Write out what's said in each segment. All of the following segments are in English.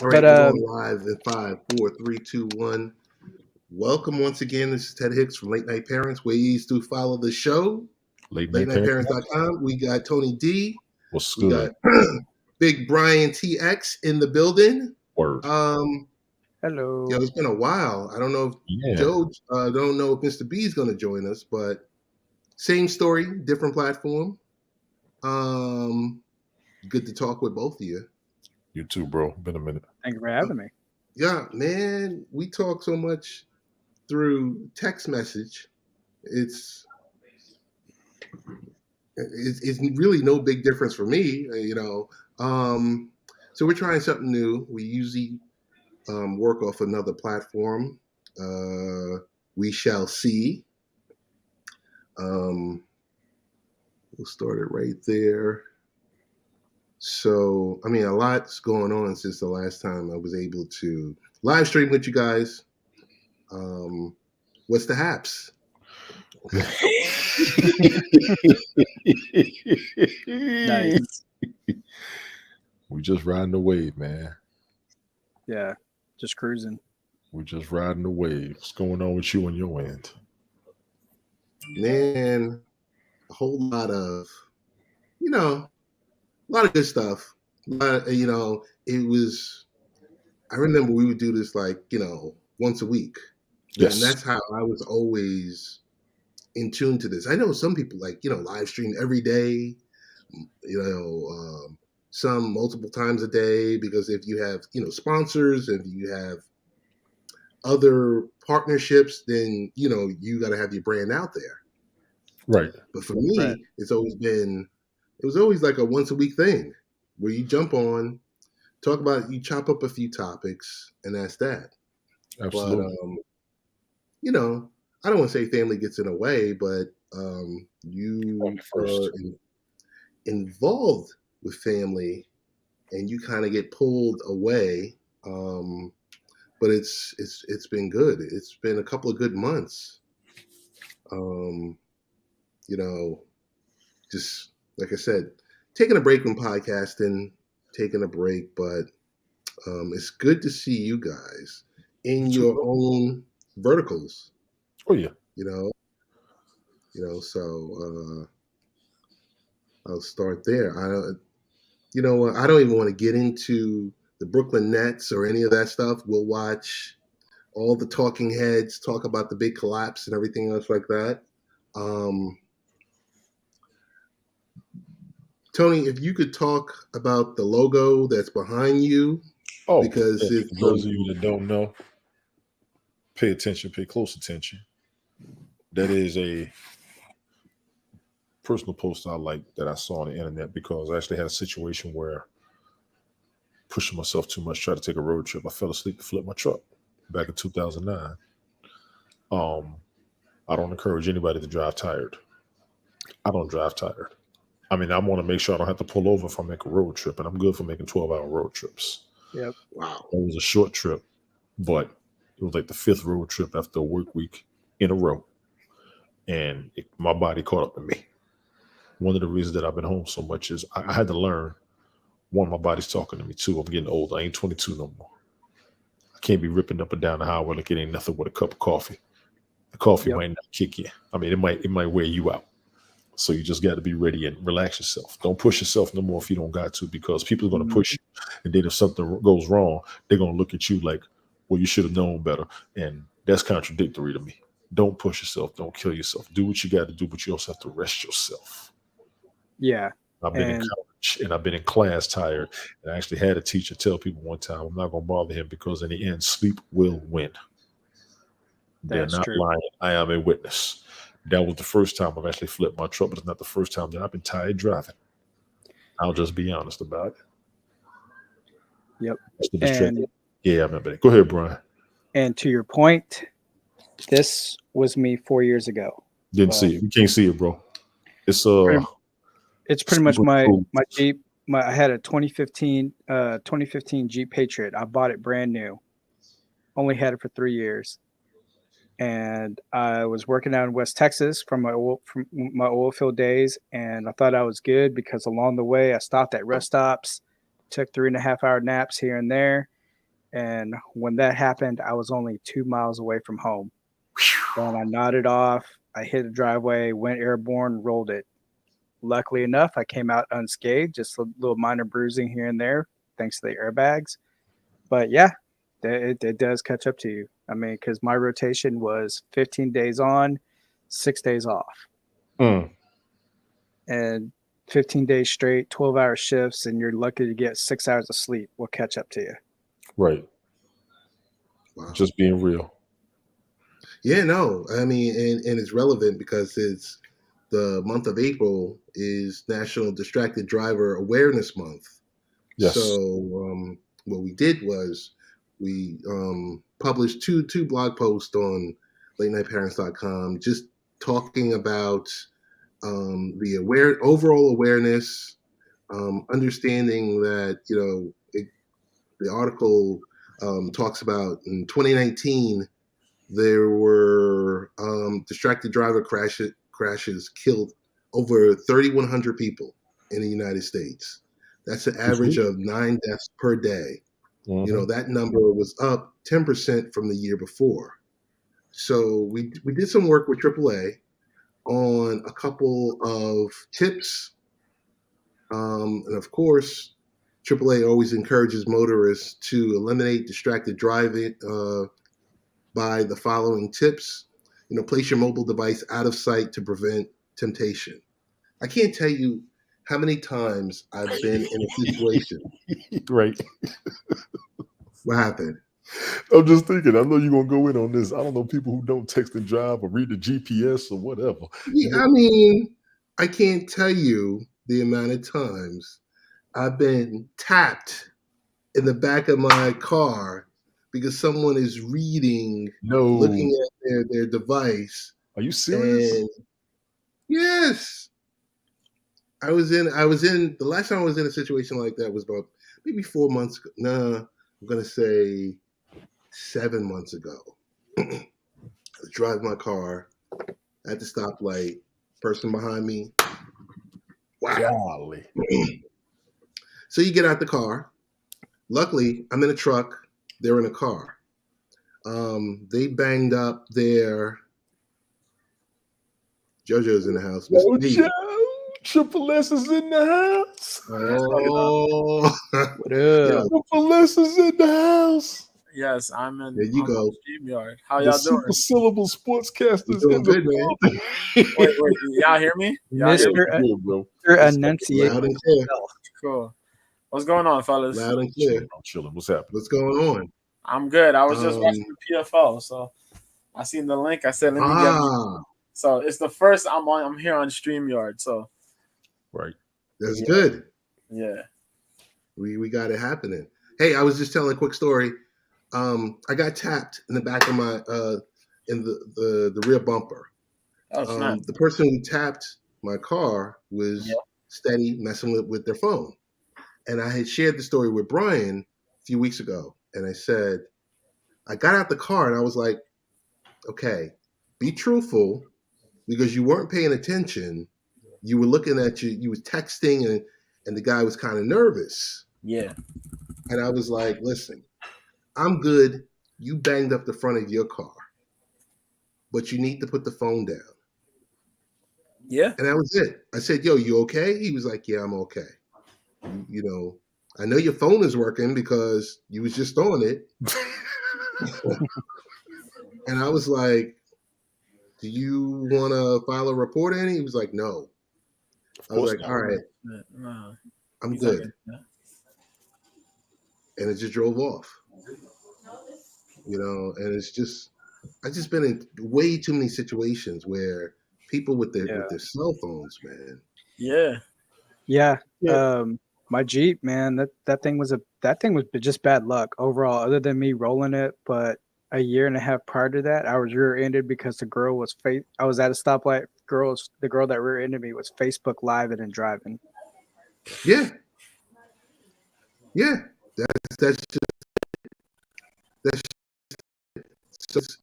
All right, we're going live in 5, 4, 3, 2, 1. Welcome once again. This is Ted Hicks from Late Night Parents. Ways to follow the show. LateNightParents.com. We got Tony D. What's we good? Got Big Brian TX in the building. Word. Hello. Yeah, it's been a while. I don't know if Joe, don't know if Mr. B is going to join us, but same story, different platform. Good to talk with both of you. You too, bro. Been a minute. Thank you for having me. Yeah, man. We talk so much through text message. It's really no big difference for me, So we're trying something new. We usually work off another platform. We shall see. We'll start it right there. So, I mean, a lot's going on since the last time I was able to live stream with you guys. What's the haps? Nice. We just riding the wave, man. Yeah, just cruising. We're just riding the wave. What's going on with you on your end? Man, a whole lot of, a lot of good stuff. It was, I remember we would do this once a week. Yes. And that's how I was always in tune to this. I know some people live stream every day, some multiple times a day, because if you have, sponsors, if you have other partnerships, then, you got to have your brand out there. Right. But for me, it was always like a once a week thing where you jump on, you chop up a few topics, and that's that. Absolutely. But, I don't want to say family gets in the way, but you are involved with family and you kind of get pulled away. But it's been good. It's been a couple of good months. Just like I said, taking a break from podcasting, taking a break, but it's good to see you guys in your own verticals. Oh yeah. So I'll start there. I don't even want to get into the Brooklyn Nets or any of that stuff. We'll watch all the talking heads talk about the big collapse and everything else like that. Tony, if you could talk about the logo that's behind you. Oh, because for those of you that don't know, pay attention, pay close attention. That is a personal post I like that I saw on the internet because I actually had a situation where pushing myself too much, tried to take a road trip. I fell asleep and flipped my truck back in 2009. I don't encourage anybody to drive tired. I don't drive tired. I mean, I want to make sure I don't have to pull over if I make a road trip, and I'm good for making 12-hour road trips. Yep. Wow. It was a short trip, but it was like the 5th road trip after a work week in a row. And my body caught up to me. One of the reasons that I've been home so much is I had to learn, one, my body's talking to me. Two, I'm getting old. I ain't 22 no more. I can't be ripping up and down the highway like it ain't nothing with a cup of coffee. The coffee might not kick you. I mean, it might wear you out. So you just got to be ready and relax yourself. Don't push yourself no more if you don't got to, because people are going to push you. And then if something goes wrong, they're going to look at you like, well, you should have known better. And that's contradictory to me. Don't push yourself. Don't kill yourself. Do what you got to do, but you also have to rest yourself. Yeah. I've been in college and I've been in class tired. And I actually had a teacher tell people one time, I'm not going to bother him because in the end, sleep will win. They're not lying. I am a witness. That was the first time I've actually flipped my truck, but it's not the first time that I've been tired driving. I'll just be honest about it. Yep. Yeah, I remember that. Go ahead, Brian. And to your point, this was me 4 years ago. Didn't see it. You can't see it, bro. It's pretty much my Jeep. I had a 2015 Jeep Patriot. I bought it brand new. Only had it for 3 years. And I was working out in West Texas from my oil field days, and I thought I was good because along the way I stopped at rest stops, took 3.5-hour naps here and there, And when that happened, I was only 2 miles away from home. And I nodded off. I hit the driveway, went airborne, rolled it. Luckily enough, I came out unscathed, just a little minor bruising here and there, thanks to the airbags. But yeah, it does catch up to you. I mean, because my rotation was 15 days on, 6 days off. And 15 days straight, 12-hour shifts, and you're lucky to get 6 hours of sleep will catch up to you. Right. Wow. Just being real. Yeah, no, I mean, and it's relevant because it's the month of April is National Distracted Driver Awareness Month. Yes. So what we did was we published two blog posts on latenightparents.com just talking about the overall awareness, understanding that, the article talks about in 2019, there were distracted driver crashes killed over 3,100 people in the United States. That's an average of 9 deaths per day. Mm-hmm. That number was up 10% from the year before. So we did some work with AAA on a couple of tips. And of course, AAA always encourages motorists to eliminate distracted driving by the following tips. Place your mobile device out of sight to prevent temptation. I can't tell you how many times I've been in a situation. Right. What happened? I'm just thinking, I know you're going to go in on this. I don't know people who don't text and drive or read the GPS or whatever. Yeah, I mean, I can't tell you the amount of times I've been tapped in the back of my car because someone is looking at their device. Are you serious? And yes. I was in the last time I was in a situation like that was about maybe 4 months ago. No, I'm gonna say 7 months ago. I was driving my car at the stoplight, person behind me. Wow. Golly. So you get out the car. Luckily, I'm in a truck. They're in a car. They banged up their JoJo's in the house. Triple S is in the house. Oh, what up? Triple S is in the house. Yes, I'm in. There you go. StreamYard. How y'all doing? Super syllable sportscasters doing good, man. Wait, y'all hear me? Mr. Enunciate. Loud and clear. Cool. What's going on, fellas? Loud and clear. I'm chilling. What's happening? What's going on? I'm good. I was just watching the PFL, so I seen the link. I said, let me get. So it's the first I'm here on StreamYard. So. Right. That's good. Yeah. We got it happening. Hey, I was just telling a quick story. I got tapped in the back of my in the rear bumper. Oh, nice. The person who tapped my car was steady messing with their phone. And I had shared the story with Brian a few weeks ago. And I said, I got out the car and I was like, okay, be truthful because you weren't paying attention. You were looking at you was texting and the guy was kind of nervous. Yeah. And I was like, listen, I'm good. You banged up the front of your car, but you need to put the phone down. Yeah. And that was it. I said, yo, you okay? He was like, yeah, I'm okay. I know your phone is working because you was just on it. And I was like, do you want to file a report in? He was like, no. I was like, all right, I'm good. And it just drove off. And it's just, I've just been in way too many situations where people with their cell phones, man. Yeah. My Jeep, man, that thing was just bad luck overall, other than me rolling it. But a year and a half prior to that, I was rear-ended because the girl was I was at a stoplight. The girl that rear-ended me was Facebook Live and driving. Yeah. That's just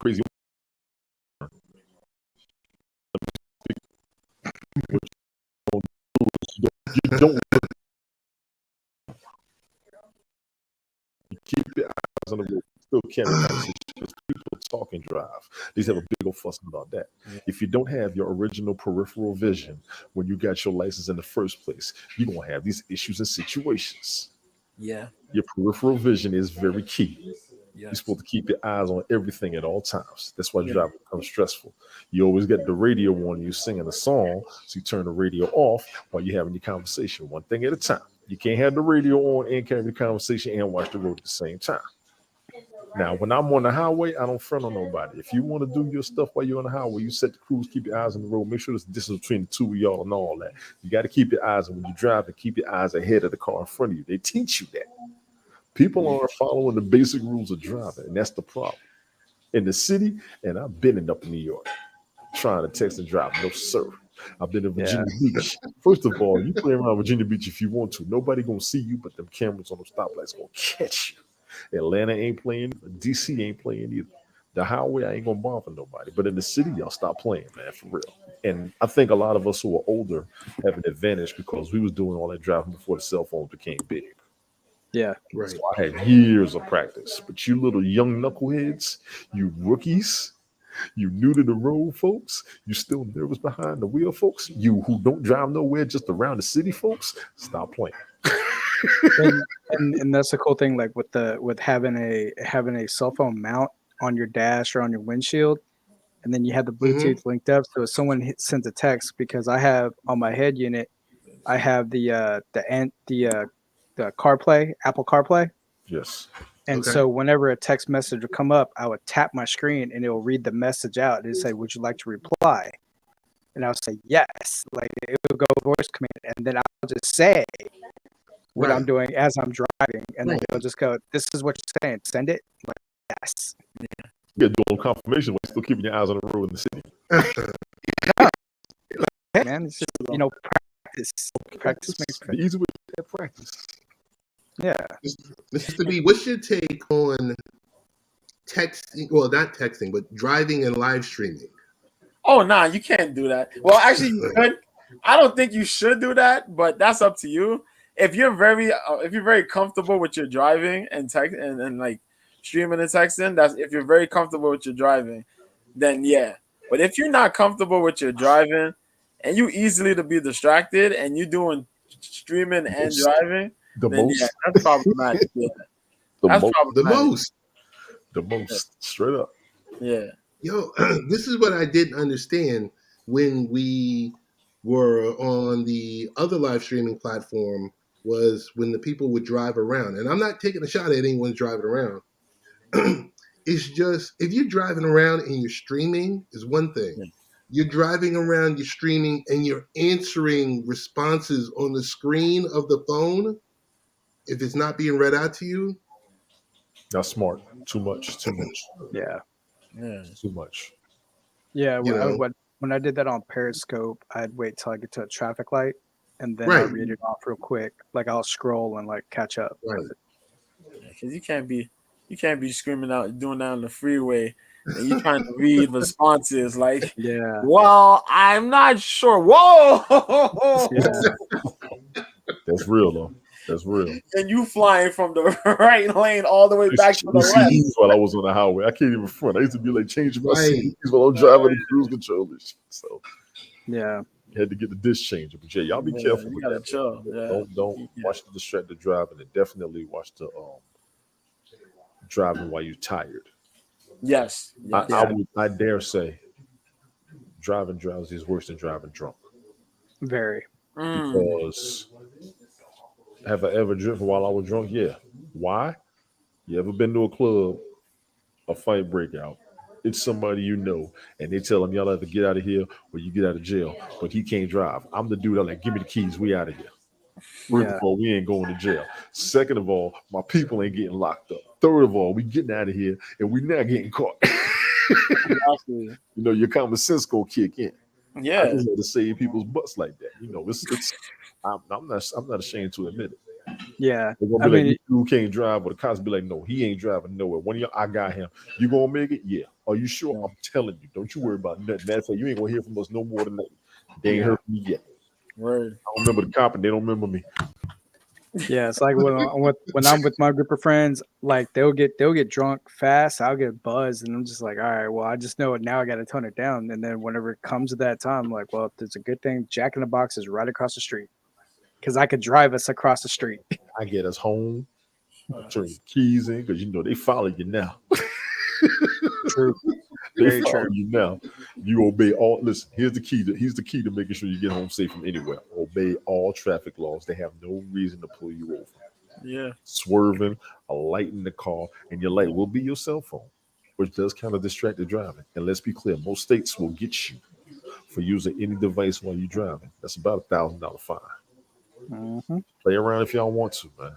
crazy. You don't keep your eyes on the road. Still carry conversations. People talk and drive. These have a big old fuss about that. If you don't have your original peripheral vision when you got your license in the first place, you're gonna have these issues and situations. Yeah. Your peripheral vision is very key. Yes. You're supposed to keep your eyes on everything at all times. That's why driving becomes stressful. You always get the radio on, you singing a song, so you turn the radio off while you're having your conversation, one thing at a time. You can't have the radio on and carry the conversation and watch the road at the same time. Now, when I'm on the highway, I don't front on nobody. If you want to do your stuff while you're on the highway, you set the cruise, keep your eyes on the road, make sure there's a distance between the two of y'all and all that. You got to keep your eyes, and when you drive, and keep your eyes ahead of the car in front of you. They teach you that. People aren't following the basic rules of driving, and that's the problem. In the city, and I've been up in New York trying to text and drive. No, sir. I've been in Virginia Beach. First of all, you play around Virginia Beach if you want to. Nobody gonna see you, but them cameras on the stoplights gonna catch you. Atlanta ain't playing. DC ain't playing either. The highway, I ain't gonna bother nobody. But in the city, y'all stop playing, man, for real. And I think a lot of us who are older have an advantage because we was doing all that driving before the cell phones became big. Yeah. Right. So I had years of practice. But you little young knuckleheads, you rookies, you new to the road folks, you still nervous behind the wheel folks, you who don't drive nowhere just around the city folks, stop playing. and that's the cool thing, like with having a cell phone mount on your dash or on your windshield, and then you have the Bluetooth linked up, so if someone sends a text, because I have on my head unit, I have the CarPlay, Apple CarPlay. Yes. And so whenever a text message would come up, I would tap my screen and it will read the message out and say, "Would you like to reply?" And I'll say yes. Like it will go voice command, and then I'll just say what I'm doing as I'm driving, and then it'll just go, "This is what you're saying. Send it." I'm like, yes. Yeah, doing confirmation while still keeping your eyes on the road in the city. Hey, man, it's just practice. Practice makes the easy way to practice. Yeah. Mr. B, what's your take on texting? Well, not texting, but driving and live streaming. Oh, nah, you can't do that. Well, actually, you could. I don't think you should do that, but that's up to you. If you're very comfortable with your driving and text and like streaming and texting, that's if you're very comfortable with your driving, then yeah. But if you're not comfortable with your driving and you easily to be distracted and you're doing streaming and driving, yeah, that's problematic. Yeah. The most straight up. Yeah. Yo, this is what I didn't understand when we were on the other live streaming platform, was when the people would drive around. And I'm not taking a shot at anyone driving around. It's just, if you're driving around and you're streaming is one thing. Yeah. You're driving around, you're streaming, and you're answering responses on the screen of the phone. If it's not being read out to you. Not smart. Too much. Yeah. Too much. Yeah. When I did that on Periscope, I'd wait till I get to a traffic light, and then I'll read it off real quick. Like I'll scroll and like catch up. Right. Because you can't be screaming out, doing that on the freeway, and you're trying to read responses like, yeah. Well, I'm not sure. Whoa. Yeah. That's real though. That's real. And you flying from the right lane all the way back to the left. While I was on the highway, I can't even front. I used to be like changing my seats while I'm driving the cruise controllers. So yeah, had to get the disc changer. But yeah, y'all be careful with that. Chill. Yeah. Don't watch the distracted driving, and definitely watch the driving while you're tired. Yes. I dare say driving drowsy is worse than driving drunk. Very. Because have I ever driven while I was drunk? Yeah. Why? You ever been to a club, a fight breakout? It's somebody you know, and they tell him y'all have to get out of here or you get out of jail, but he can't drive. I'm the dude that like, give me the keys, we out of here. First of all, we ain't going to jail. Second of all, my people ain't getting locked up. Third of all, we getting out of here and we not getting caught. You know, your common sense gonna kick in. Yeah, I just had to save people's butts like that. You know, it's I'm not ashamed to admit it. Yeah, they're gonna be like, you can't drive, but the cops be like, no, he ain't driving nowhere. One of y'all, I got him. You gonna make it? Yeah. Are you sure? I'm telling you. Don't you worry about nothing. Matter of fact, you ain't gonna hear from us no more than that. They ain't heard from me yet. Word. I don't remember the cop, and they don't remember me. Yeah, it's like when I'm with my group of friends, like they'll get drunk fast. I'll get buzzed, and I'm just like, all right, well, I just know it now. I got to tone it down. And then whenever it comes to that time, I'm like, well, there's a good thing. Jack in the Box is right across the street because I could drive us across the street. I get us home, I turn the keys in because you know they follow you now. True. They Very follow true. you now. You obey all. Listen, here's the key to making sure you get home safe from anywhere. Obey all traffic laws. They have no reason to pull you over. Yeah. Swerving, a light in the car, and your light will be your cell phone, which does kind of distract the driving. And let's be clear, most states will get you for using any device while you're driving. That's about $1,000 fine. Mm-hmm. Play around if y'all want to, man.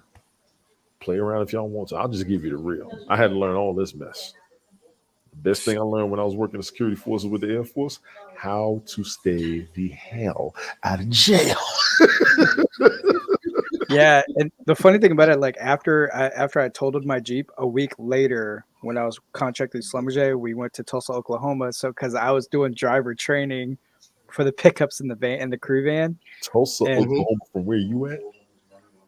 Play around if y'all want to. I'll just give you the real. I had to learn all this mess. The best thing I learned when I was working the security forces with the Air Force, how to stay the hell out of jail. Yeah, and the funny thing about it, like after I totaled my Jeep, a week later, when I was contracted to Schlumberger, we went to Tulsa, Oklahoma. So because I was doing driver training for the pickups in the van and the crew van. Tulsa, And, Oklahoma, from where you at?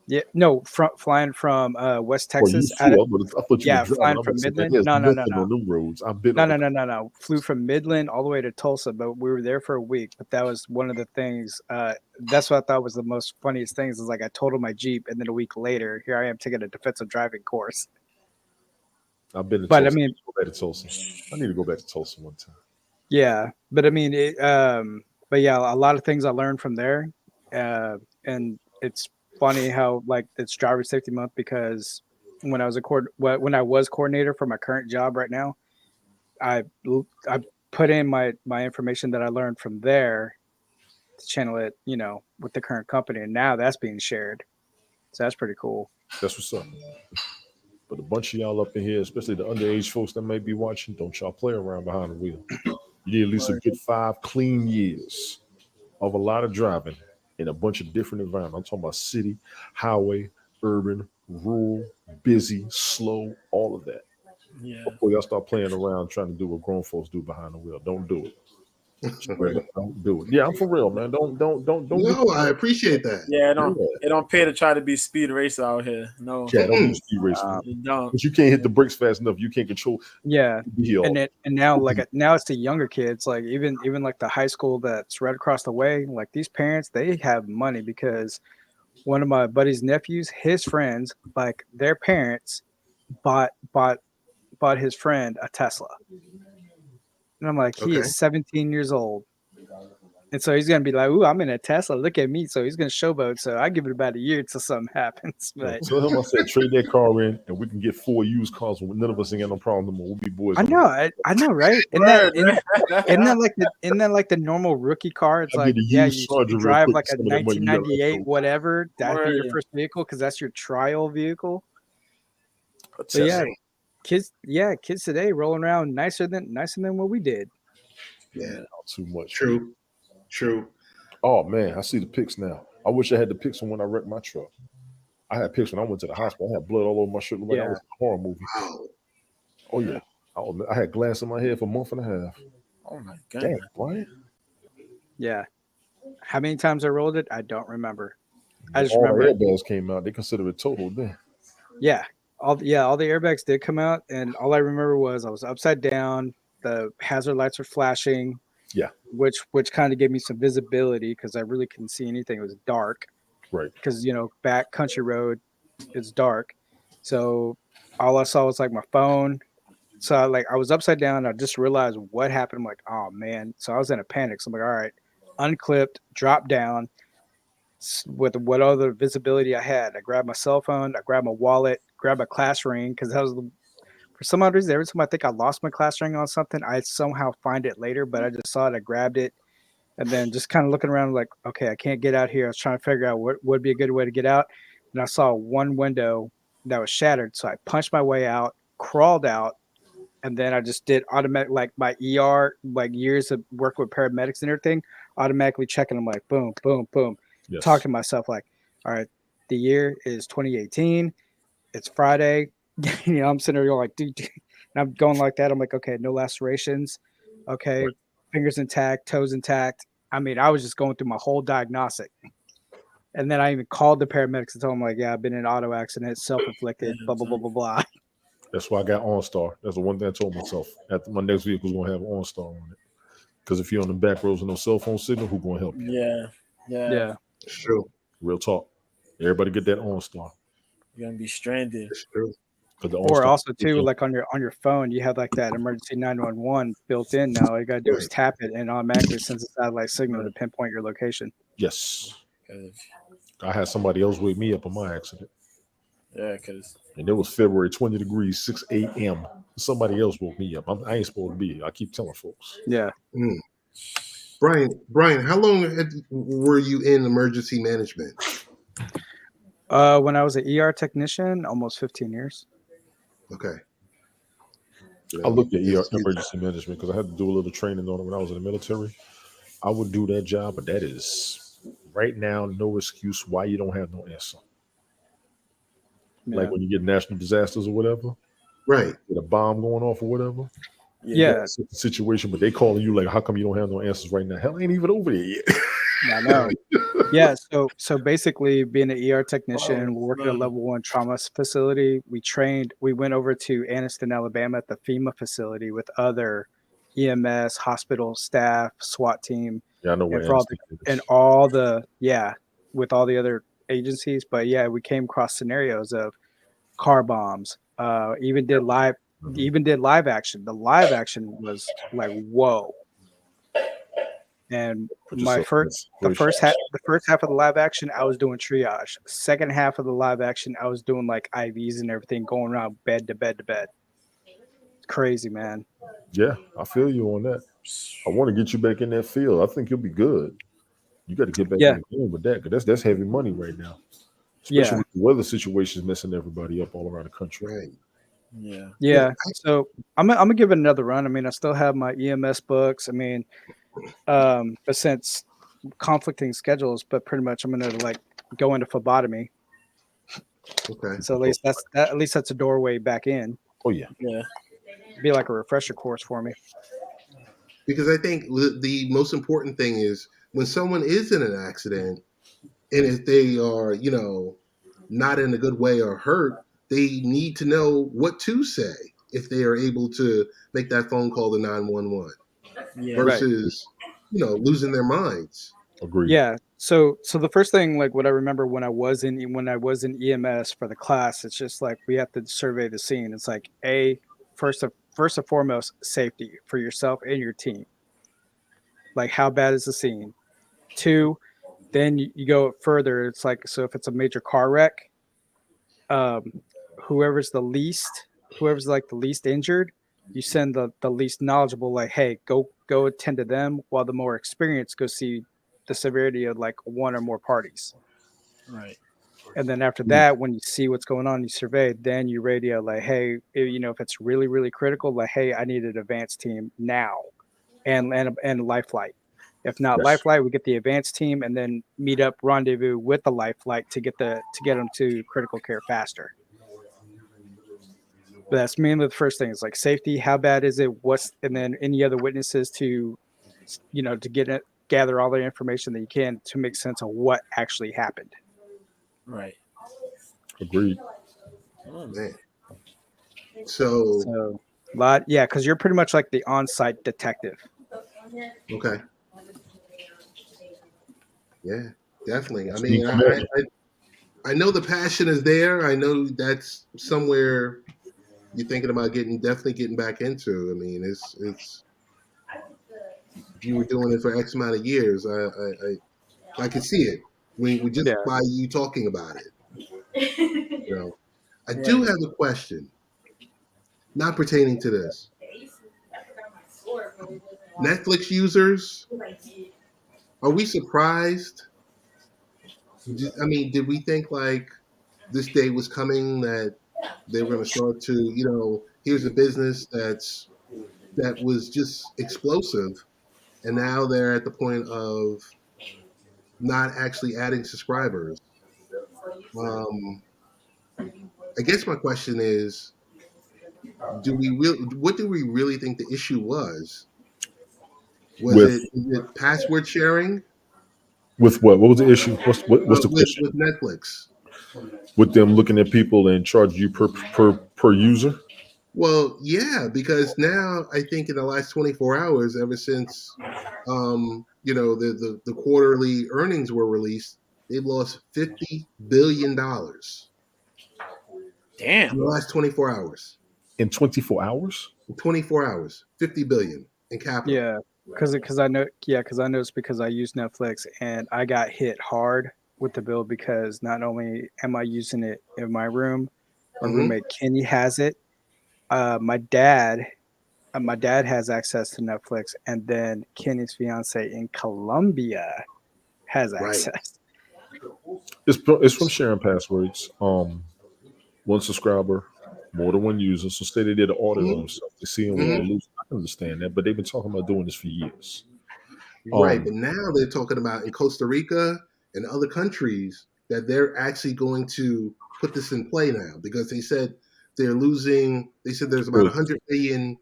Yeah, no, flying from West Texas. I thought you were driving. Flying from Midland. No. On them roads. I've been No. Flew from Midland all the way to Tulsa, but we were there for a week. But that was one of the things. That's what I thought was the most funniest things. Is like I totaled my Jeep, and then a week later, here I am taking a defensive driving course. I've been to But Tulsa. I mean, go back to Tulsa. I need to go back to Tulsa one time. Yeah, but I mean, but yeah, a lot of things I learned from there, and it's funny how like it's driver safety month because when I was coordinator for my current job right now, I put in my information that I learned from there to channel it, with the current company, and now that's being shared. So that's pretty cool. That's what's up. But a bunch of y'all up in here, especially the underage folks that may be watching, don't y'all play around behind the wheel. You need at least a good 5 clean years of a lot of driving in a bunch of different environments. I'm talking about city, highway, urban, rural, busy, slow, all of that. Yeah. Before y'all start playing around trying to do what grown folks do behind the wheel. Don't do it. Don't do it. Yeah, I'm for real, man. Don't. No, I appreciate that. Yeah, it don't pay to try to be speed racer out here. No. Yeah, don't be speed racer. You don't. But you can't hit the brakes fast enough. You can't control. Yeah, and now now it's the younger kids. Like even like the high school that's right across the way. Like these parents, they have money because one of my buddy's nephews, his friends, like their parents, bought his friend a Tesla. And I'm like, he is 17 years old. And so he's going to be like, ooh, I'm in a Tesla. Look at me. So he's going to showboat. So I give it about a year till something happens. But tell him I said, trade that car in and we can get 4 used cars. None of us ain't got no problem no more. We'll be boys. I know, right? Isn't that like the normal rookie car? It's like, yeah, you drive like a 1998 whatever. That'd be your first vehicle because that's your trial vehicle. But yeah. Kids today rolling around nicer than what we did. Yeah, not too much. True. Oh man, I see the pics now. I wish I had the pics from when I wrecked my truck. I had pics when I went to the hospital. I had blood all over my shirt. Like I was in a horror movie. Wow. Oh yeah, I had glass in my head for a month and a half. Oh my god! Damn, Brian. Yeah. How many times I rolled it, I don't remember. I just all remember the airbags came out. They consider it total then. Yeah. All the airbags did come out, and all I remember was I was upside down. The hazard lights were flashing. Yeah. Which kind of gave me some visibility because I really couldn't see anything. It was dark. Right. Because back country road, it's dark. So all I saw was like my phone. So I was upside down. I just realized what happened. I'm like, oh man. So I was in a panic. So I'm like, all right, unclipped, drop down with what other visibility I had. I grabbed my cell phone. I grabbed my wallet. Grabbed my class ring because that was for some odd reason. Every time I think I lost my class ring on something, I somehow find it later. But I just saw it. I grabbed it, and then just kind of looking around like, okay, I can't get out here. I was trying to figure out what would be a good way to get out, and I saw one window that was shattered. So I punched my way out, crawled out, and then I just did automatic, like my ER, like years of work with paramedics and everything, automatically checking. I'm like, boom, boom, boom. Yes. Talking to myself like, all right, the year is 2018. It's Friday. I'm sitting there going like, dude, And I'm going like that. I'm like, okay, no lacerations. Okay, fingers intact, toes intact. I mean, I was just going through my whole diagnostic. And then I even called the paramedics and told them, like, yeah, I've been in an auto accident, self-inflicted, blah, blah, blah, blah, blah. That's why I got OnStar. That's the one thing I told myself. After my next vehicle was going to have OnStar on it. Because if you're on the back roads with no cell phone signal, who's going to help you? Yeah. It's true. Real talk. Everybody get that OnStar. You're gonna be stranded. It's true. Or also too, like on your phone, you have like that emergency 911 built in now. All you gotta do is tap it and automatically sends a satellite signal to pinpoint your location. Yes. I had somebody else wake me up on my accident. Yeah, because and it was February 20 degrees, 6 a.m. Somebody else woke me up. I ain't supposed to be. I keep telling folks. Yeah. Brian, how long were you in emergency management? When I was an ER technician, almost 15 years. Okay. I looked at emergency management because I had to do a little training on it when I was in the military. I would do that job, but that is right now no excuse why you don't have no answer. Yeah. Like when you get national disasters or whatever, right? Get a bomb going off or whatever. Yeah, that's the situation. But they calling you like, how come you don't have no answers right now? Hell, ain't even over there yet. I know. Yeah, so basically, being an ER technician, we're working at a level 1 trauma facility. We went over to Anniston, Alabama, at the FEMA facility with other EMS, hospital staff, SWAT team, yeah, I know with all the other agencies. But yeah, we came across scenarios of car bombs. Even did live action. The live action was like, whoa. And the first half of the live action, I was doing triage. Second half of the live action, I was doing like IVs and everything, going around bed to bed to bed. It's crazy, man. Yeah, I feel you on that. I want to get you back in that field. I think you'll be good. You got to get back in the game with that, because that's heavy money right now. Especially with the weather situations messing everybody up all around the country. Right. Yeah. So I'm gonna give it another run. I mean, I still have my EMS books. I mean, but since conflicting schedules, but pretty much I'm gonna like go into phlebotomy. Okay. So at least that's a doorway back in. Oh yeah. Be like a refresher course for me. Because I think the most important thing is when someone is in an accident, and if they are, not in a good way or hurt, they need to know what to say if they are able to make that phone call to 911 versus, losing their minds. Agreed. Yeah. So the first thing, like what I remember when I was in EMS for the class, it's just like we have to survey the scene. It's like first and foremost, safety for yourself and your team. Like, how bad is the scene? 2, then you go further. It's like, so if it's a major car wreck, whoever's the least injured, you send the least knowledgeable, like, hey, go attend to them, while the more experienced go see the severity of like one or more parties. Right. And then after that, when you see what's going on, you survey, then you radio like, hey, if it's really, really critical, like, hey, I need an advanced team now, and life flight. If not life flight, we get the advanced team and then meet up, rendezvous with the life flight to get them to critical care faster. But that's mainly the first thing. It's like safety. How bad is it? And then any other witnesses to gather all the information that you can to make sense of what actually happened. Right. Agreed. Oh man. So because you're pretty much like the on-site detective. Okay. Yeah, definitely. I Speak mean, I know the passion is there. I know that's somewhere you're thinking about definitely getting back into. I mean, it's if you were doing it for X amount of years, I could see it. We just by you talking about it. I do have a question, not pertaining to this. Netflix users, are we surprised? I mean, did we think like this day was coming, that they were going to start to, here's a business that was just explosive, and now they're at the point of not actually adding subscribers? I guess my question is, what do we really think the issue was? With Is it password sharing? with what? What was the issue? What's the question? With Netflix? With them looking at people and charging you per user? Well, yeah, because now I think in the last 24 hours, ever since the quarterly earnings were released, they've lost $50 billion Damn. in the last 24 hours. In 24 hours? In 24 hours, 50 billion in capital. Yeah, because I know. Yeah, because I noticed because I use Netflix and I got hit hard with the bill because not only am I using it in my room, my roommate Kenny has it. My dad has access to Netflix, and then Kenny's fiance in Colombia has access. It's from sharing passwords. One subscriber, more than one user. So say they did an audit on themselves. They see what they're losing. I can understand that, but they've been talking about doing this for years. Right, but now they're talking about in Costa Rica and other countries that they're actually going to put this in play now because they said they're losing. They said there's about 100 million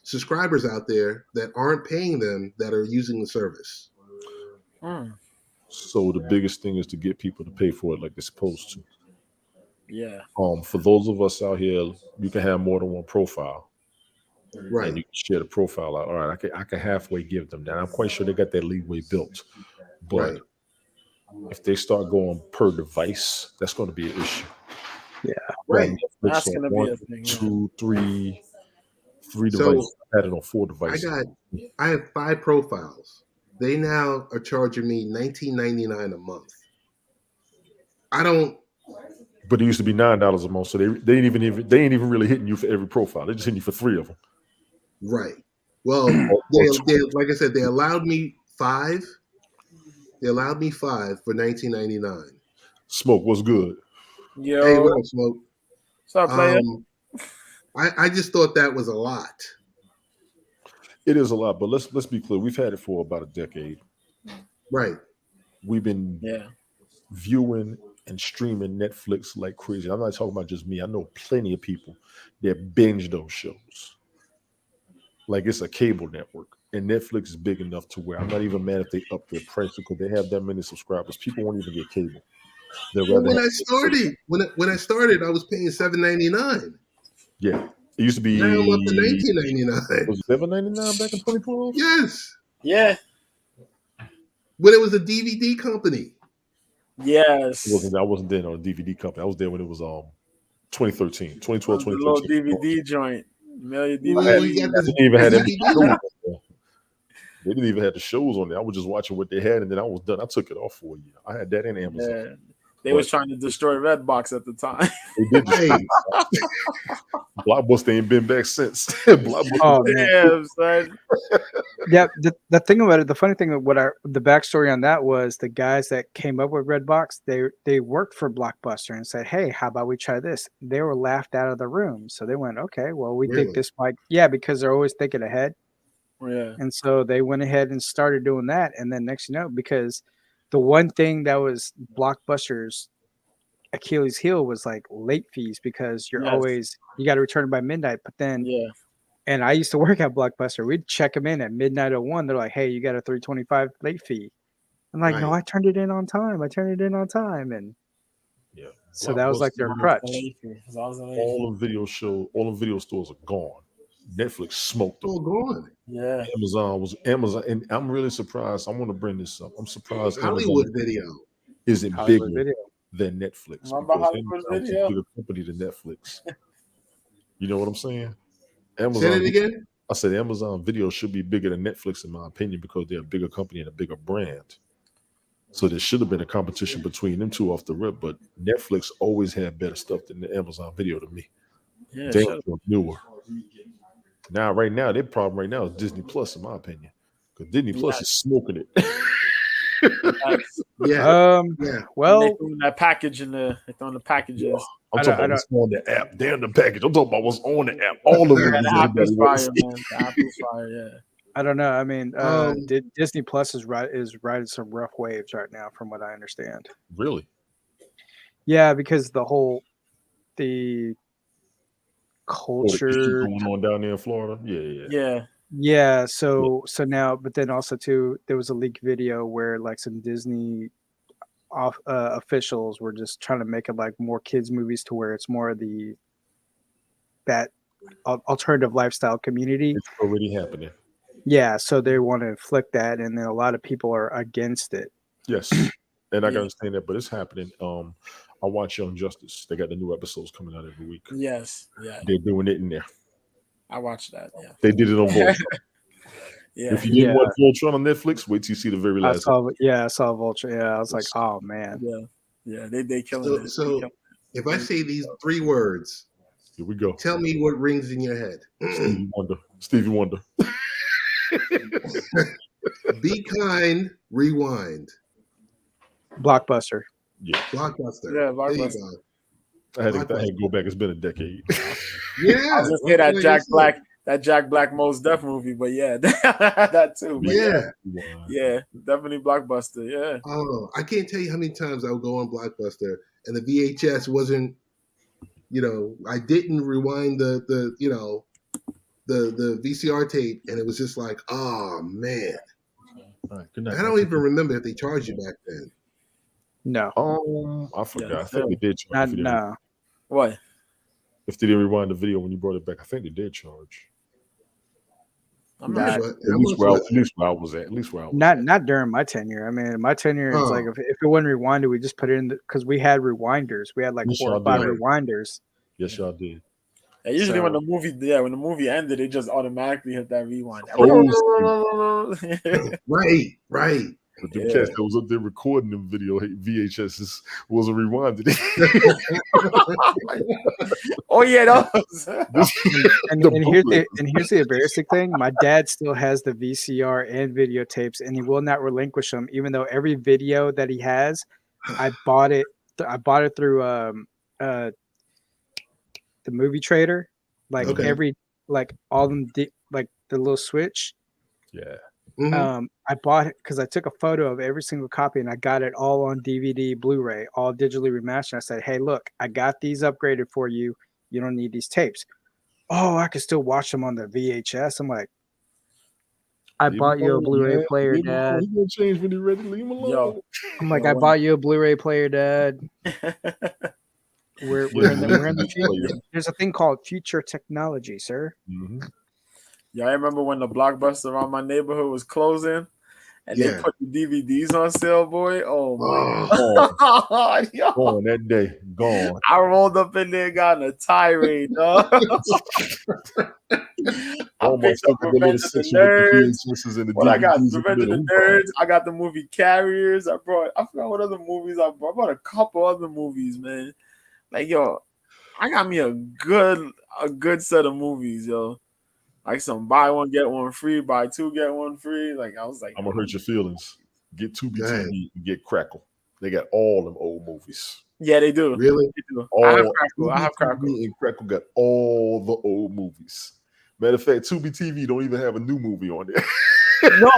subscribers out there that aren't paying them that are using the service. So the biggest thing is to get people to pay for it like they're supposed to. Yeah. For those of us out here, you can have more than one profile. Right. And you can share the profile out. All right, I can halfway give them that. I'm quite sure they got that leeway built. But if they start going per device, that's going to be an issue. Yeah. Right. That's going to be a thing. 2, 3 devices. I had it on 4 devices. I have 5 profiles. They now are charging me $19.99 a month. I don't. But it used to be $9 a month, so they ain't even really hitting you for every profile. They're just hitting you for 3 of them. Right. Well, they like I said, they allowed me 5. They allowed me 5 for $19.99. Smoke, what's good? Yo. Hey, what up, Smoke? What's up, player? I just thought that was a lot. It is a lot, but let's be clear. We've had it for about a decade. Right. We've been viewing and streaming Netflix like crazy. I'm not talking about just me. I know plenty of people that binge those shows. Like it's a cable network. And Netflix is big enough to where I'm not even mad if they up their price because they have that many subscribers. People won't even get cable. Well, when I started, I was paying $7.99. Yeah. It used to be. Now I'm up to $19.99. Was it $7.99 back in 2012? Yes. Yeah. When it was a DVD company. Yes. I wasn't there on a DVD company. I was there when it was 2013, 2012, 2013. Little DVD joint. Million Well, DVD. They didn't even have every show. They didn't even have the shows on there. I was just watching what they had, and then I was done. I took it off for a year. I had that in Amazon. Yeah. They was trying to destroy Redbox at the time. They did. Blockbuster ain't been back since. Blockbuster. Oh man. Son. Yeah, the thing about it, the funny thing of the backstory on that was the guys that came up with Redbox, they worked for Blockbuster and said, "Hey, how about we try this?" They were laughed out of the room, so they went, "Okay, well, we think this might." Yeah, because they're always thinking ahead. Yeah. And so they went ahead and started doing that, and then next you know, because the one thing that was Blockbuster's Achilles heel was like late fees because you're always you got to return it by midnight. But then and I used to work at Blockbuster. We'd check them in at midnight 01. They're like, "Hey, you got a $3.25 late fee." I'm like, "No, I turned it in on time. And so that was like their crutch. All the video stores are gone. Netflix smoked them. All gone. Yeah. Amazon, and I'm really surprised. I want to bring this up. I'm surprised Hollywood Amazon Video isn't bigger than Netflix because Amazon is a bigger company than Netflix. You know what I'm saying? Amazon. Say it again. I said Amazon Video should be bigger than Netflix in my opinion because they're a bigger company and a bigger brand. So there should have been a competition between them two off the rip, but Netflix always had better stuff than the Amazon Video to me. Yeah, they were newer. Now, right now, their problem right now is Disney Plus, in my opinion, because Disney Plus is smoking it. Well, they throwing that package in the packages. I'm talking about what's on the app. They're in the package. I'm talking about what's on the app. All of them. The app is fire, man. The app is fire, yeah. I don't know. I mean, Disney Plus is riding some rough waves right now, from what I understand. Really? Yeah, because the culture. Going on down there in Florida. Yeah. So now, but then also too, there was a leaked video where like some Disney officials were just trying to make it like more kids movies to where it's more of that alternative lifestyle community. It's already happening. Yeah, so they want to inflict that, and then a lot of people are against it. Yes, and I can understand that, but it's happening. I watch Young Justice. They got the new episodes coming out every week. Yes, yeah, they're doing it in there. I watched that. Yeah, they did it on Voltron. Yeah. If you didn't watch Voltron on Netflix, wait till you see the very last. I saw Voltron. Yeah, I was like, oh man. Yeah, they killing it. So if I say these 3 words, here we go. Tell me what rings in your head. Stevie Wonder. Be kind, rewind. Blockbuster. Yeah. Blockbuster. Yeah, Blockbuster. I had to go back. It's been a decade. Yeah. I was just say that Jack Black Mos Def movie, but yeah, that too. But yeah, definitely Blockbuster. Yeah. Oh, I can't tell you how many times I would go on Blockbuster and the VHS wasn't, I didn't rewind the VCR tape, and it was just like, oh man. All right, good night. I don't even remember if they charged you back then. No. I forgot. I think they did charge. No. What? If they didn't rewind the video when you brought it back, I think they did charge. I'm not sure. At least where I was at. Not during my tenure. I mean, my tenure is like if it wasn't rewinded, we just put it in because we had rewinders. We had like 4 or 5 rewinders. Yes, y'all did. Yeah, usually when the movie ended, it just automatically hit that rewind. Right. But the cats that was up there recording them video VHSs wasn't rewinded. Oh yeah, those. and here's the embarrassing thing. My dad still has the VCR and videotapes, and he will not relinquish them, even though every video that he has, I bought it through the movie trader, all them like the little switch. Yeah. Mm-hmm. I bought it because I took a photo of every single copy and I got it all on DVD, Blu-ray, all digitally remastered. I said, hey, look, I got these upgraded for you. You don't need these tapes. Oh, I can still watch them on the VHS. I'm like, I bought you a Blu-ray player, Dad. He's gonna change when he's ready. Leave him alone. Yo. I'm like, I bought you a Blu-ray player, Dad. We're in the future. There's a thing called future technology, sir. Mm-hmm. Yeah, I remember when the Blockbuster around my neighborhood was closing, and they put the DVDs on sale, boy. Oh my God. Gone that day. Gone. I rolled up in there, got in a tirade, dog. I picked up Revenge of the Nerds. I got Revenge of the Nerds. I got the movie Carriers. I forgot what other movies I brought. I brought a couple other movies, man. Like, yo, I got me a good set of movies, yo. Like some buy one, get one free, buy 2, get 1 free. Like, I was like, I'm gonna hurt your feelings. Get Tubi TV and get Crackle. They got all them old movies. Yeah, they do. Really? They do. I have Crackle. And Crackle got all the old movies. Matter of fact, Tubi TV don't even have a new movie on there. No.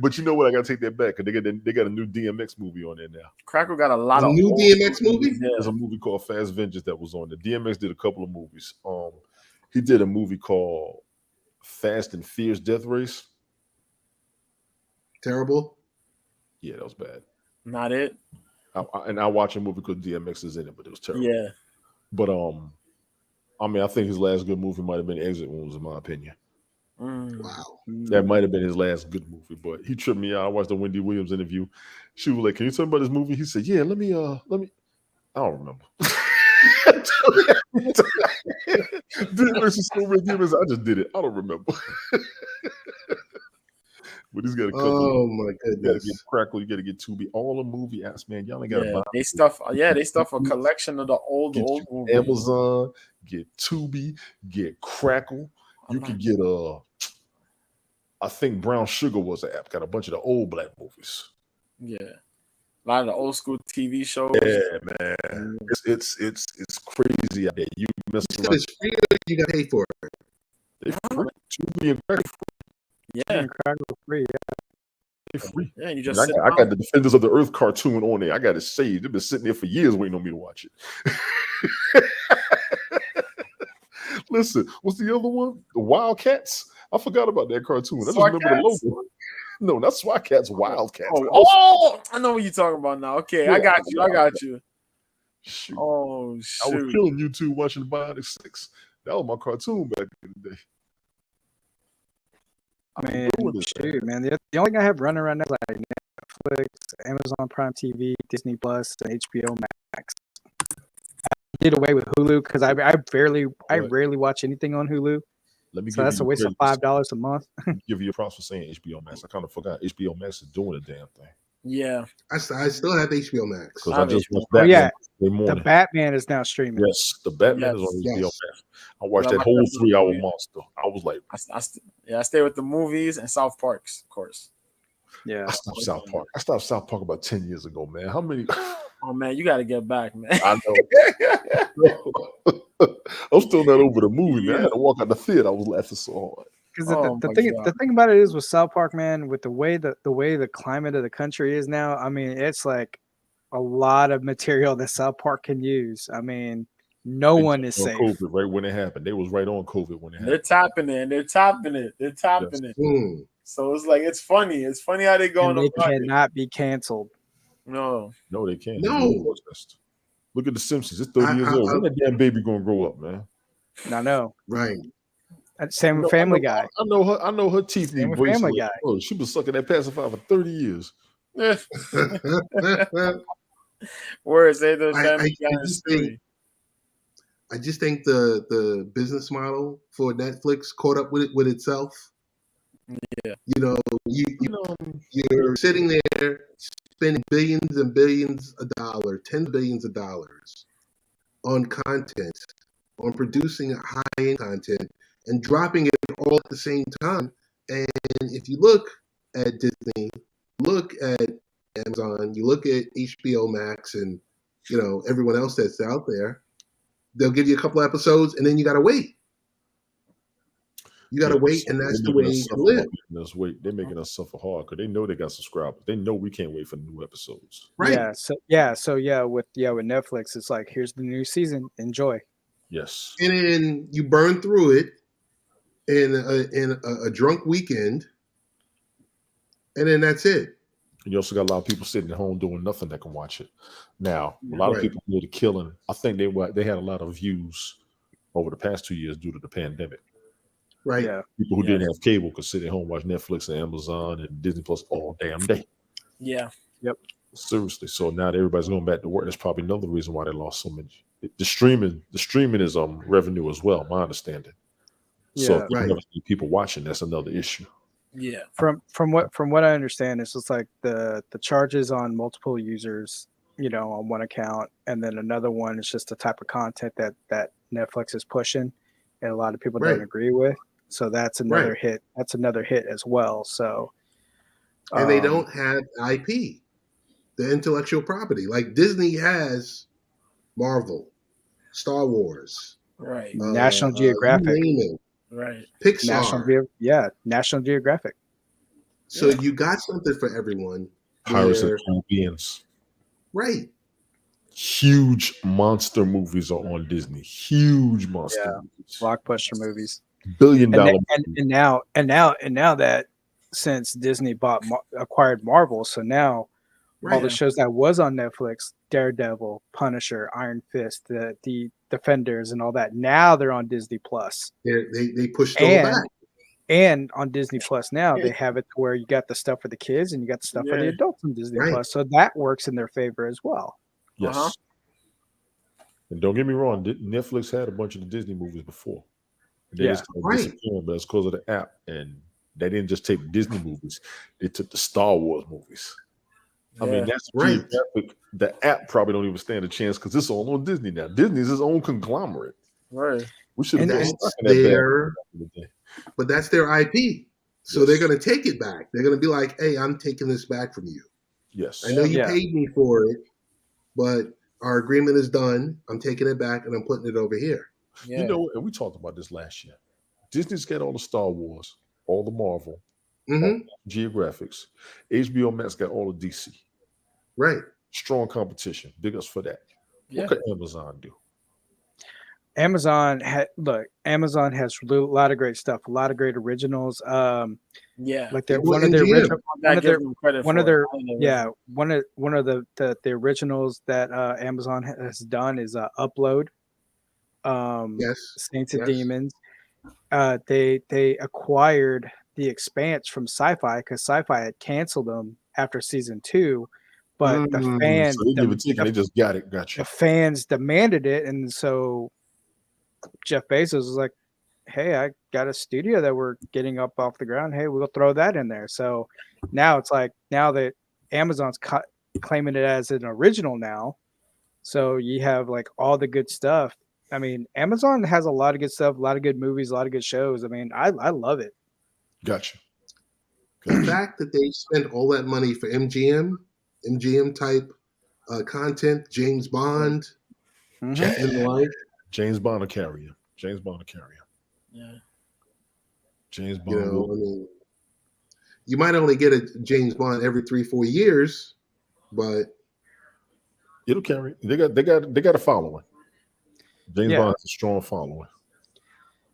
But you know what? I gotta take that back because they got a new DMX movie on there now. Crackle got a lot of new DMX movie. There's a movie called Fast Vengeance that was on there. DMX did a couple of movies. He did a movie called Fast and Fierce Death Race. Terrible. Yeah, that was bad. Not it. I watched a movie because DMX is in it, but it was terrible. Yeah. But I mean, I think his last good movie might have been Exit Wounds, in my opinion. Wow. That might have been his last good movie, but he tripped me out. I watched the Wendy Williams interview. She was like, "Can you tell me about this movie?" He said, "Yeah, let me I don't remember." DMX is so ridiculous. I just did it. I don't remember. But he's got a couple. Oh my goodness! You gotta get Crackle. You gotta get Tubi. All the movie apps, man. Y'all ain't gotta buy. They stuff a collection of the old movies. Amazon, get Tubi, get Crackle. You can get I think Brown Sugar was an app. Got a bunch of the old black movies. Yeah, a lot of the old school TV shows. Yeah, man. It's crazy out there. You mess around. It's free or you got to pay for it. It's free. Tubi and Crackle. Yeah, and Crackle free. free. Yeah, you And just I got the Defenders of the Earth cartoon on there. I got it saved. They've been sitting there for years waiting on me to watch it. Listen, what's the other one? The Wildcats. I forgot about that cartoon. I just remember the logo. No, not SWAT Cats. Wildcats. I know what you're talking about now. Okay, yeah, I got you. Shoot. Oh shoot! I was killing YouTube watching Bionic 6. That was my cartoon back in the day. I mean, shoot, man. The only thing I have running right now is like Netflix, Amazon Prime TV, Disney Plus, and HBO Max. I did away with Hulu because I rarely watch anything on Hulu. So that's a waste of $5 a month. Give you a props for saying HBO Max. I kind of forgot HBO Max is doing the damn thing. Yeah, I still have HBO Max. Because I just watched Batman. The Batman is now streaming. Yes, the Batman is on HBO Max. I watched that whole 3-hour monster. I was like, I stay with the movies and South Parks, of course. Yeah, I stopped South Park. I stopped South Park about 10 years ago, man. How many? Oh man, you got to get back, man. I know. I'm still not over the movie, man. I had to walk out the theater. I was laughing so hard. Because the thing about it is with South Park, man, with the way the climate of the country is now, I mean, it's like a lot of material that South Park can use. I mean, no one is safe. COVID, right when it happened, they was right on COVID when it happened. They're tapping it. It. So it's like it's funny. It's funny how they go. And they cannot be canceled. No, they can't. No. Look at the Simpsons. It's 30 years old. When that damn baby gonna grow up, man? I know. Right. Same with Family Guy. I know her teeth need bracelets. Family Guy. Oh, she been sucking that pacifier for 30 years. Where say those Family Guy? I just think the business model for Netflix caught up with itself. Yeah. You know, you're sitting there spending billions and billions of dollars, tens of billions of dollars on content, on producing high-end content, and dropping it all at the same time. And if you look at Disney, look at Amazon, you look at HBO Max, and everyone else that's out there, they'll give you a couple episodes, and then you got to wait. You got to wait, and that's the way to live. They're making us suffer hard because they know they got subscribers. They know we can't wait for new episodes. Right. So with Netflix, it's like, here's the new season. Enjoy. Yes. And then you burn through it in a drunk weekend, and then that's it. And you also got a lot of people sitting at home doing nothing that can watch it. Now, a lot of people did the killing. I think they had a lot of views over the past 2 years due to the pandemic. Right. Yeah. People who didn't have cable could sit at home, watch Netflix and Amazon and Disney Plus all damn day. Yeah. Yep. Seriously. So now that everybody's going back to work, that's probably another reason why they lost so much. The streaming is revenue as well, my understanding. So if people watching, that's another issue. Yeah. From what I understand, it's just like the charges on multiple users, on one account, and then another one is just the type of content that Netflix is pushing, and a lot of people don't agree with. So that's another hit. That's another hit as well. So, and they don't have IP, the intellectual property. Like Disney has Marvel, Star Wars, right? National Geographic, right? Pixar, National Geographic. So you got something for everyone. Pirates of the Caribbeans, right? Huge monster movies are on Disney. Huge monster movies. Blockbuster movies. $1 billion. And now that since Disney acquired Marvel, so now all the shows that was on Netflix, Daredevil, Punisher, Iron Fist, the Defenders, and all that, now they're on Disney Plus. They pushed all back. And on Disney Plus now, they have it to where you got the stuff for the kids and you got the stuff for the adults on Disney Plus. So that works in their favor as well. Yes. And don't get me wrong, Netflix had a bunch of the Disney movies before. They just disappeared, but it's because of the app. And they didn't just take Disney movies, they took the Star Wars movies. I mean, that's right. The app probably don't even stand a chance because it's all on Disney now. Disney's its own conglomerate. Right. We should have but that's their IP. So they're going to take it back. They're going to be like, hey, I'm taking this back from you. Yes. I know you paid me for it, but our agreement is done. I'm taking it back and I'm putting it over here. Yeah. You know, and we talked about this last year. Disney's got all the Star Wars, all the Marvel, Mm-hmm. Geographics. HBO Max got all of DC. Right. Strong competition. Big ups for that. Yeah. What could Amazon do? Amazon Amazon has a lot of great stuff, a lot of great originals. Yeah. Like Yeah, one well, of the MGM. original, one of their, one of their, I don't know. yeah, one of the originals that Amazon has done is Upload, Yes. Saints and Yes. Demons. They acquired the Expanse from Sci-Fi because Sci-Fi had canceled them after season 2, but the fans, So they give it to you, they just got it. Gotcha. the fans demanded it, and so Jeff Bezos was like, "Hey, I got a studio that we're getting up off the ground. Hey, we'll throw that in there." So now it's like now that Amazon's claiming it as an original now, so you have like all the good stuff. I mean, Amazon has a lot of good stuff, a lot of good movies, a lot of good shows. I mean, I love it. Gotcha. The fact that they spent all that money for MGM type content, James Bond, and the like. James Bond will carry you. James Bond will carry you. Yeah. James Bond. You know, I mean, you might only get a James Bond every 3-4 years, but it'll carry. They got a following. James Bond has a strong following.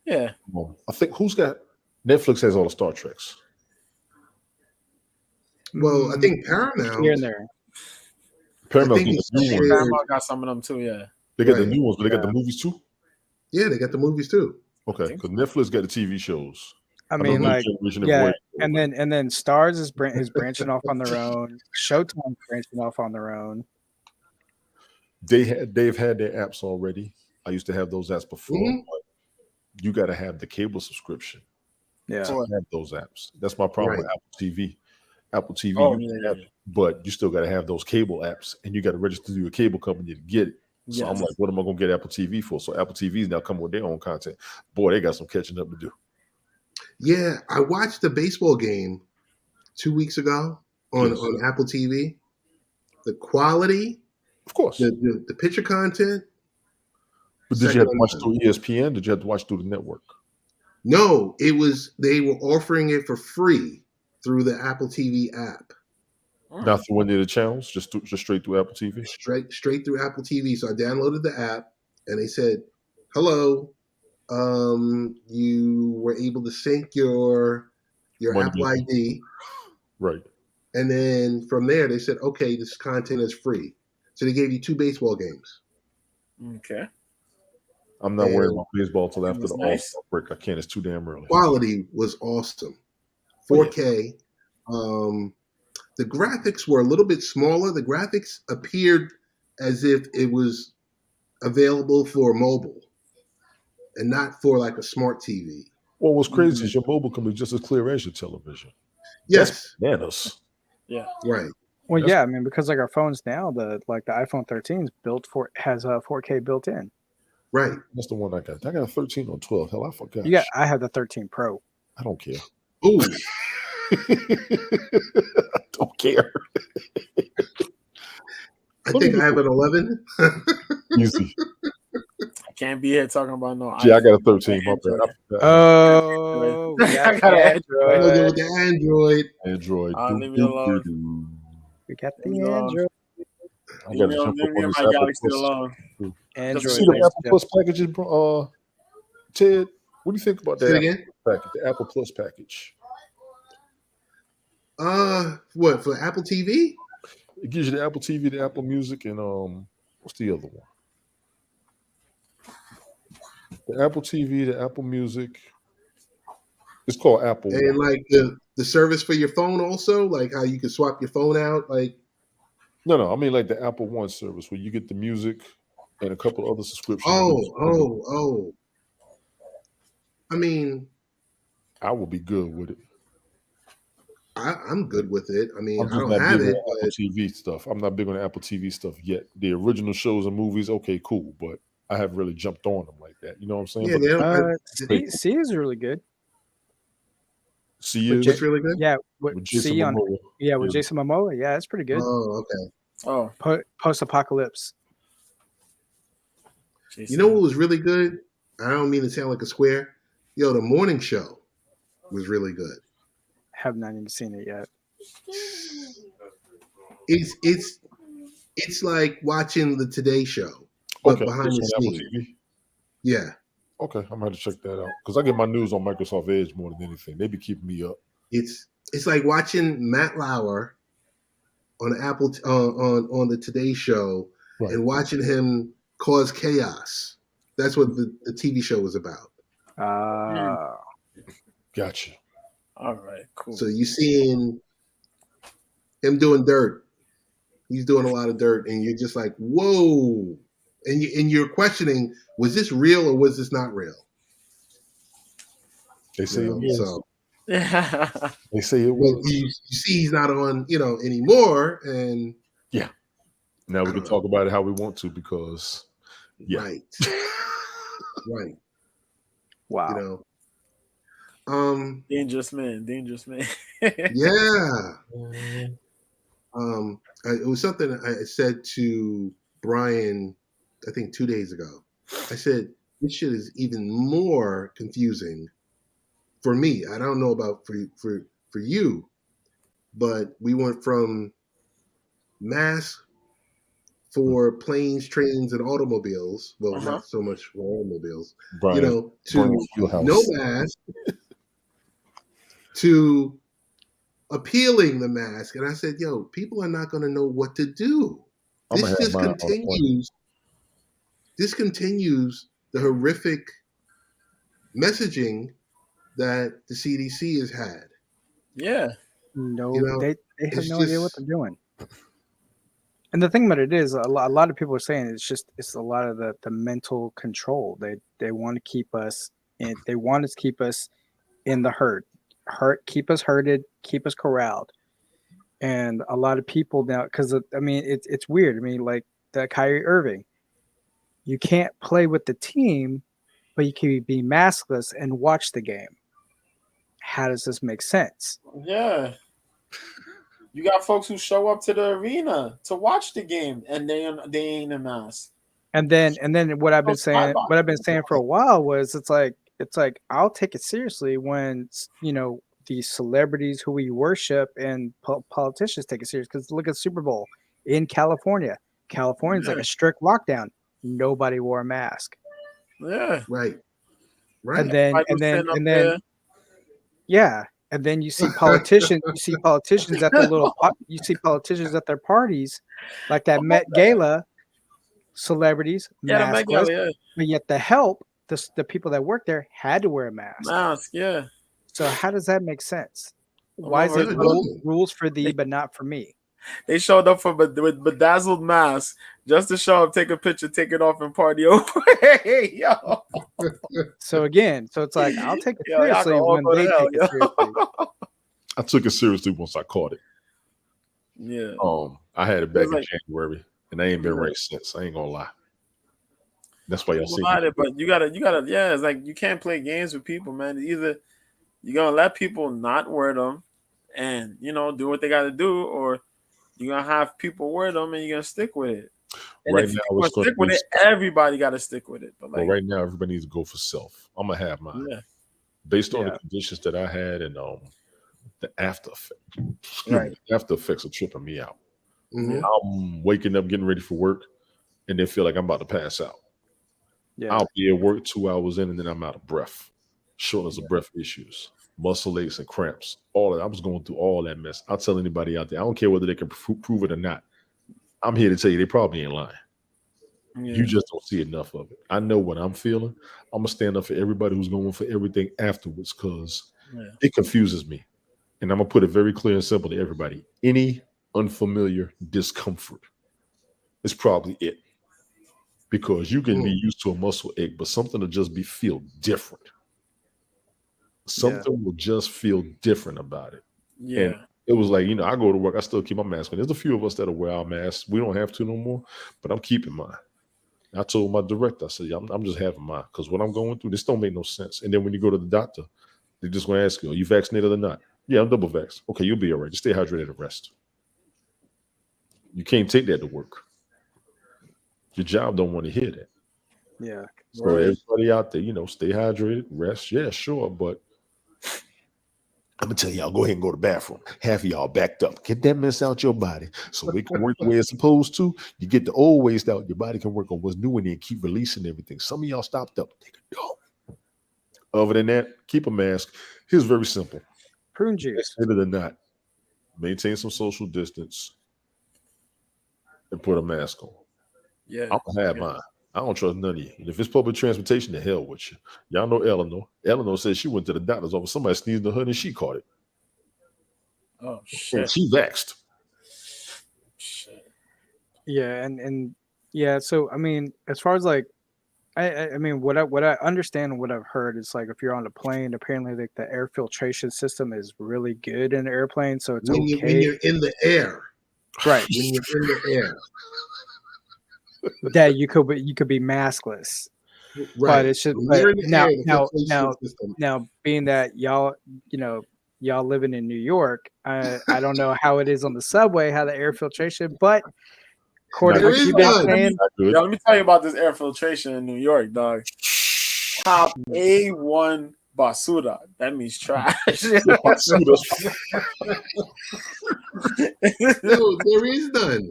Yeah. I think who's got Netflix has all the Star Treks. Well, I think Paramount. Here and there. Paramount got some of them too. Yeah. They got the new ones, but they got the movies too. Yeah, they got the movies too. Okay, because Netflix got the TV shows. I mean, like, yeah, and then Starz is branching off on their own. Showtime's branching off on their own. They've had their apps already. I used to have those apps before. But you got to have the cable subscription. Yeah, to have those apps. That's my problem with Apple TV. Apple TV, but you still got to have those cable apps, and you got to register through a cable company to get it. So I'm like, what am I going to get Apple TV for? So Apple TV is now coming with their own content. Boy, they got some catching up to do. Yeah, I watched the baseball game 2 weeks ago on Apple TV. The quality, of course, the picture content. But did you have to watch through ESPN? Did you have to watch through the network? No, they were offering it for free through the Apple TV app. Not through any of the channels, just straight through Apple TV. Straight through Apple TV. So I downloaded the app, and they said, "Hello, you were able to sync your Apple ID, right?" And then from there, they said, "Okay, this content is free." So they gave you 2 baseball games. Okay. I'm not worried about baseball till after the All-Star break. I can't. It's too damn early. Quality was awesome. 4K. The graphics were a little bit smaller. The graphics appeared as if it was available for mobile and not for like a smart TV. Well, what's crazy is your mobile can be just as clear as your television. Yes. Bananas. Yeah. Right. Well, yeah, I mean, because like our phones now, the iPhone 13 is has a 4K built in. Right. That's the one I got. I got a 13 or 12. Hell, I forgot. I have the 13 Pro. I don't care. Ooh. I don't care. I think I have an 11. Easy. I can't be here talking about no. Yeah, I got a 13. My bad. Oh, I got an Android. With the Android. Leave me alone. We got the Android. I got to jump up on this my Galaxy alone. Android. See the Apple Plus packages, Ted? What do you think about that package? The Apple Plus package. What, for Apple TV? It gives you the Apple TV, the Apple Music, and what's the other one? The Apple TV, the Apple Music. It's called Apple. And like the service for your phone also, like how you can swap your phone out, like. No. I mean like the Apple One service where you get the music and a couple other subscriptions. Oh. I mean, I will be good with it. I'm good with it. I mean, I don't not have big it. on Apple TV stuff. I'm not big on Apple TV stuff yet. The original shows and movies, okay, cool, but I haven't really jumped on them like that. You know what I'm saying? Yeah, C is really good. C is really good. Yeah, with Jason Momoa. Yeah, it's pretty good. Oh, okay. Oh, post-apocalypse. You know what was really good? I don't mean to sound like a square. Yo, the morning show was really good. Have not even seen it yet. It's like watching the Today Show, but behind the scenes. TV? Yeah. Okay, I'm gonna have to check that out because I get my news on Microsoft Edge more than anything. They be keeping me up. It's like watching Matt Lauer on on the Today Show and watching him cause chaos. That's what the TV show was about. Gotcha. All right, cool. So you seeing him doing dirt. He's doing a lot of dirt, and you're just like, whoa. And you're questioning, was this real or was this not real? They say it was. So they say it was. You see he's not on, anymore. And yeah. Now we can talk about it how we want to because right. Right. Wow. Dangerous man. Yeah. It was something I said to Brian, I think 2 days ago. I said, this shit is even more confusing for me. I don't know about for you, but we went from masks for planes, trains, and automobiles. Well, not so much for automobiles, Brian, to no mask, to appealing the mask. And I said, yo, people are not going to know what to do. This just continues. This continues the horrific messaging that the CDC has had. Yeah. No, they have no idea what they're doing. And the thing about it is, a lot of people are saying it's a lot of the mental control. They want to keep us in. They want to keep us in the herd, keep us herded, keep us corralled. And a lot of people now, because it's weird. I mean, like that Kyrie Irving, you can't play with the team, but you can be maskless and watch the game. How does this make sense? Yeah. You got folks who show up to the arena to watch the game and they ain't a mask. And then what I've been saying for a while was it's like I'll take it seriously when these celebrities who we worship and politicians take it serious, because look at Super Bowl in California. California's like a strict lockdown. Nobody wore a mask. Yeah. Right. And then yeah. And then you see politicians. At their parties, like that Met Gala. Celebrities, maskless, but yet the people that work there had to wear a mask. Yeah. So how does that make sense? Why is it rules for thee but not for me? They showed up with bedazzled masks just to show up, take a picture, take it off, and party over. Hey, yo. So it's like I'll take it seriously when they take it seriously. I took it seriously once I caught it. Yeah. I had it back in January, and I ain't been right since. I ain't gonna lie. That's why y'all see it. But you gotta. Yeah, it's like you can't play games with people, man. Either you're gonna let people not wear them, and do what they gotta do, or you're gonna have people wear them, and you're gonna stick with it. And right if now, you stick with it, everybody got to stick with it. But right now, everybody needs to go for self. I'm gonna have mine based on the conditions that I had and the after effects. Right, the after effects are tripping me out. Mm-hmm. I'm waking up, getting ready for work, and then feel like I'm about to pass out. Yeah. I'll be at work 2 hours in, and then I'm out of breath, shortness of breath issues, muscle aches and cramps. All that. I was going through all that mess. I'll tell anybody out there. I don't care whether they can prove it or not. I'm here to tell you they probably ain't lying. Yeah. You just don't see enough of it. I know what I'm feeling. I'm gonna stand up for everybody who's going for everything afterwards because it confuses me. And I'm gonna put it very clear and simple to everybody. Any unfamiliar discomfort is probably it. Because you can be used to a muscle ache, but something will just feel different. Something will just feel different about it. Yeah. And it was like, I go to work, I still keep my mask on. There's a few of us that'll wear our masks. We don't have to no more, but I'm keeping mine. I told my director, I said, I'm just having mine because what I'm going through, this don't make no sense. And then when you go to the doctor, they're just going to ask you, are you vaccinated or not? Yeah, I'm double vaxxed. Okay, you'll be all right. Just stay hydrated and rest. You can't take that to work. Your job don't want to hear that. Yeah. So everybody out there, stay hydrated, rest. Yeah, sure. But I'm gonna tell y'all, go ahead and go to the bathroom. Half of y'all backed up. Get that mess out your body so it can work the way it's supposed to. You get the old waste out, your body can work on what's new in there and keep releasing everything. Some of y'all stopped up. Take a dump. Other than that, keep a mask. Here's very simple. Prune juice. Other than that, maintain some social distance and put a mask on. Yeah. I'm gonna have mine. I don't trust none of you. And if it's public transportation, the hell with you. Y'all know Eleanor. Eleanor said she went to the doctor's office. Somebody sneezed on her and she caught it. Oh shit. And she vexed. Shit. Yeah, and yeah. So I mean, as far as like, I mean, what I understand, what I've heard is like if you're on a plane, apparently like the air filtration system is really good in an airplane, so it's when you're in the air, right? When you're in the air. That you could be maskless, right? But it's just now being that y'all living in New York, I don't know how it is on the subway, how the air filtration, but according to what you've been saying, let me tell you about this air filtration in New York, dog. Top A1 basura. That means trash. No, there is none.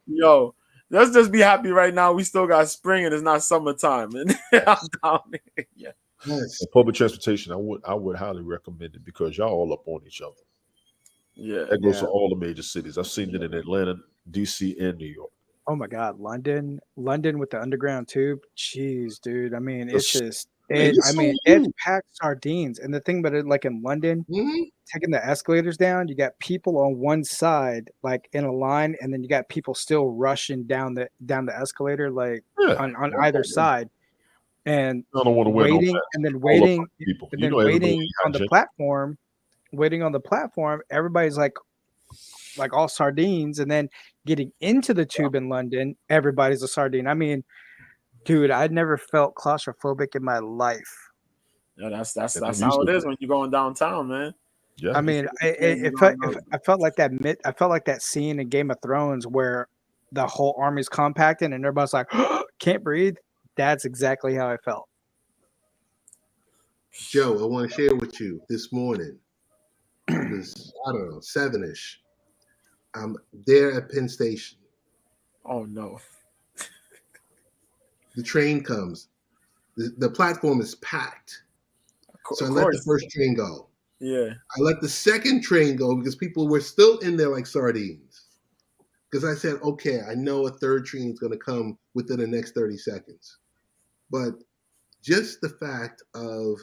Yo. Let's just be happy right now. We still got spring and it's not summertime. And I'm down here. Yeah. Yes. Public transportation, I would highly recommend it because y'all all up on each other. Yeah. That goes to all the major cities. I've seen it in Atlanta, DC, and New York. Oh my God, London with the underground tube. Jeez, dude. I mean, it's just it's packed sardines. And the thing about it, like in London, taking the escalators down, you got people on one side, like in a line, and then you got people still rushing down the escalator, like on either side. And I don't want to waiting on the platform. Waiting on the platform, everybody's like all sardines, and then getting into the tube in London, everybody's a sardine. I mean, dude, I'd never felt claustrophobic in my life. Yeah, that's how it is when you're going downtown, man. Yeah, I mean, I felt like that scene in Game of Thrones where the whole army's compacted and everybody's like, can't breathe. That's exactly how I felt. Joe, I want to share with you this morning. It was, I don't know, 7-ish. I'm there at Penn Station. Oh no. The train comes. The platform is packed. So I let the first train go. Yeah. I let the second train go because people were still in there like sardines. Because I said, okay, I know a third train is going to come within the next 30 seconds. But just the fact of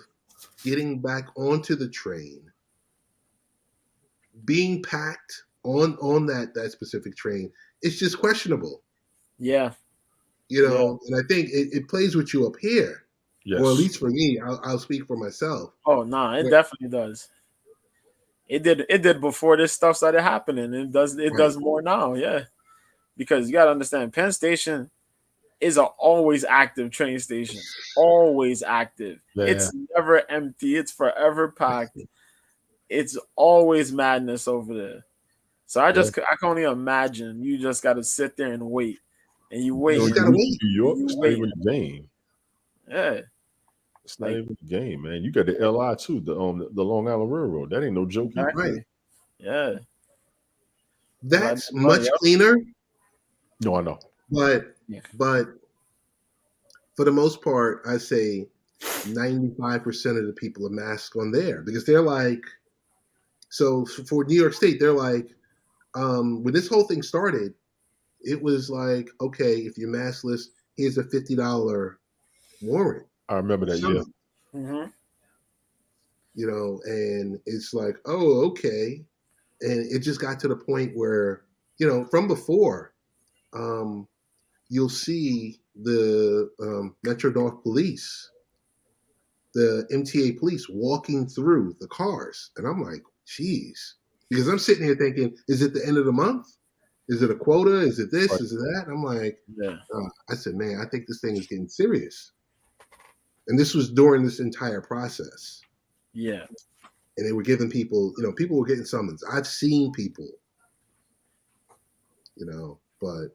getting back onto the train, being packed on that specific train, it's just questionable. Yeah. And I think it plays with you up here. Yes. Or at least for me, I'll speak for myself. Oh no, it definitely does. It did before this stuff started happening. It does more now, yeah. Because you gotta understand, Penn Station is an always active train station. Always active. Yeah. It's never empty, it's forever packed. It's always madness over there. So I can only imagine you just gotta sit there and wait. And you wait. You gotta wait. New York, it's not even a game. Yeah. It's not even a game, man. You got the LI too, the Long Island Railroad. That ain't no joke. Exactly. Right. Yeah. That's much cleaner. No, I know. But for the most part, I say 95% of the people are masked on there because they're like, so for New York State, they're like, when this whole thing started, it was like, okay, if you're maskless, here's a $50 warrant. I remember that, yeah. Mm-hmm. And it's like, oh, okay. And it just got to the point where, from before, you'll see the Metro North police, the MTA police walking through the cars. And I'm like, geez. Because I'm sitting here thinking, is it the end of the month? Is it a quota? Is it this? Right. Is it that? And I'm like, I said, man, I think this thing is getting serious. And this was during this entire process. Yeah. And they were giving people, people were getting summons. I've seen people, but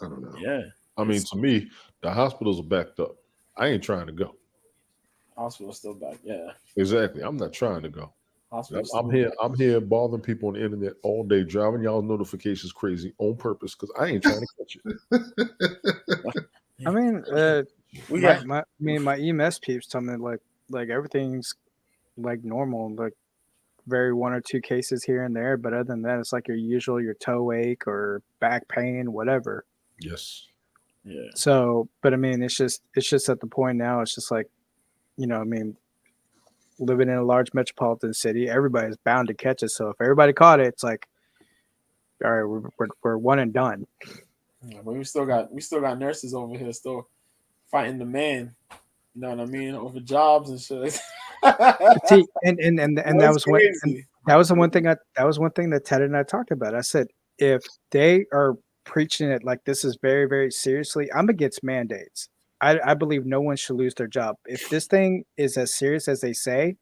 I don't know. Yeah. I mean, to me, the hospitals are backed up. I ain't trying to go. Hospital's still back. Yeah. Exactly. I'm not trying to go. I'm here bothering people on the internet all day, driving y'all notifications crazy on purpose because I ain't trying to catch it. I mean, my EMS peeps tell me like everything's like normal, like very one or two cases here and there, but other than that, it's like your toe ache or back pain, whatever. Yes. Yeah. So, but I mean, it's just at the point now. It's just like, I mean, living in a large metropolitan city, everybody's bound to catch it. So if everybody caught it, it's like, all right, we're one and done. Yeah, but we still got nurses over here still fighting the man. You know what I mean? Over jobs and shit. See, and that was one thing that Ted and I talked about. I said, if they are preaching it like this is very, very seriously, I'm against mandates. I believe no one should lose their job. If this thing is as serious as they say,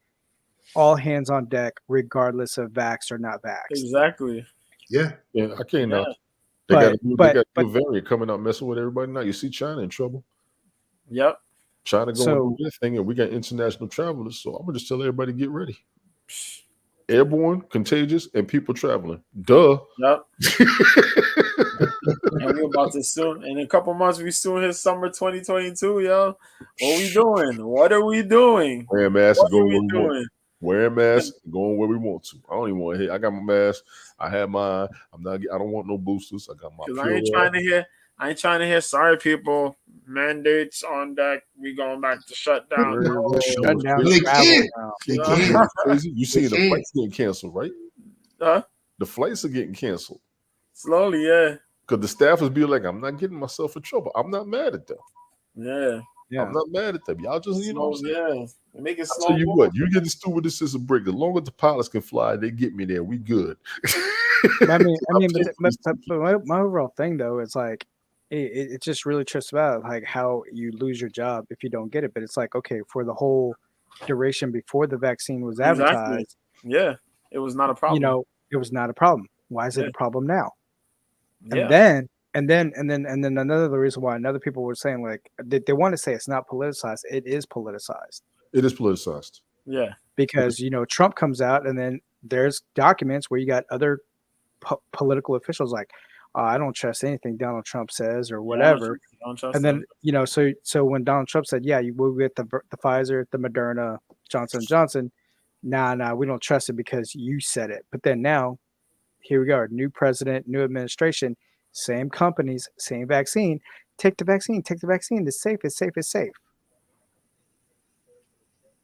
all hands on deck, regardless of vax or not vax. Exactly. Yeah. I can't know. They got a new variant coming out messing with everybody now. You see China in trouble. Yep. China going to do their thing, and we got international travelers. So I'm gonna just tell everybody get ready. Airborne, contagious, and people traveling. Duh. Yep. And we're about to soon. In a couple months, we soon hit summer 2022, yo. What we doing? What are we doing? Wearing masks, wearing masks, going where we want to. I don't even want to hit. I got my mask. I had mine. I don't want no boosters. I got my. I ain't trying to hear. Sorry, people. Mandates on deck. We going back to shut down. Shut down. You see the flights getting canceled, right? Huh? The flights are getting canceled. Slowly, yeah. Because the staffers be like, I'm not getting myself in trouble. I'm not mad at them. Yeah. I'm not mad at them. Y'all just, make it slow. Tell you what, you get the stewardess as a break. As long as the pilots can fly, they get me there. We good. I mean, but my overall thing though is like, it just really trips about like how you lose your job if you don't get it. But it's like, okay, for the whole duration before the vaccine was advertised, yeah, it was not a problem. It was not a problem. Why is it a problem now? Yeah. And then another reason why another people were saying like they want to say it's not politicized. It is politicized. It is politicized. Yeah. Because Trump comes out and then there's documents where you got other political officials like, I don't trust anything Donald Trump says or whatever. And then so when Donald Trump said, yeah, you will get the Pfizer, the Moderna, Johnson & Johnson. Nah, we don't trust it because you said it. But then now, here we go, new president, new administration, same companies, same vaccine. Take the vaccine. It's safe.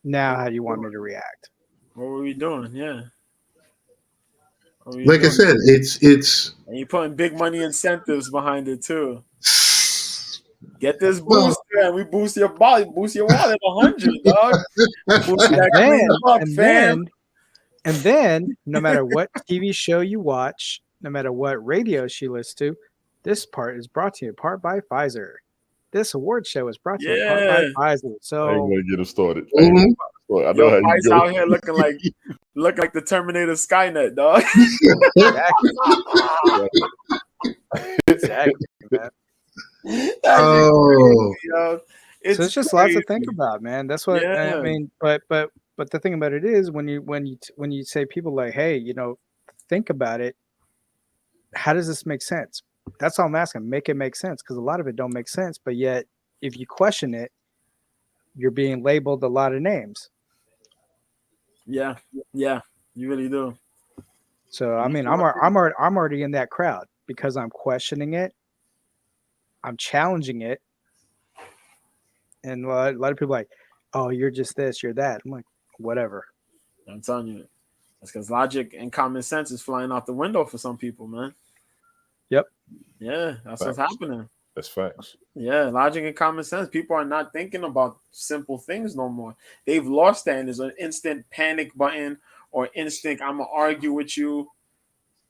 Now, how do you want me to react? What were we doing? Yeah. Like I said, it's and you're putting big money incentives behind it too. Get this boost, and we boost your body, boost your wallet 100, dog. And then, no matter what TV show you watch, no matter what radio she listens to, this part is brought to you part by Pfizer. This award show is brought to you part by Pfizer. So I ain't gonna get it started. I know how you go. Out here looking like the Terminator Skynet, dog. Exactly. So it's just lots to think about, man. That's what I mean. But the thing about it is when you say people like, hey, think about it. How does this make sense? That's all I'm asking. Make it make sense, because a lot of it don't make sense. But yet, if you question it, you're being labeled a lot of names. Yeah, you really do. So I mean, I'm already in that crowd because I'm questioning it. I'm challenging it, and a lot of people are like, oh, you're just this, you're that. I'm like, whatever. I'm telling you, that's because logic and common sense is flying out the window for some people, man. Yep. Yeah, that's what's happening. That's facts. Yeah, logic and common sense. People are not thinking about simple things no more. They've lost that, and there's an instant panic button or instinct. I'm gonna argue with you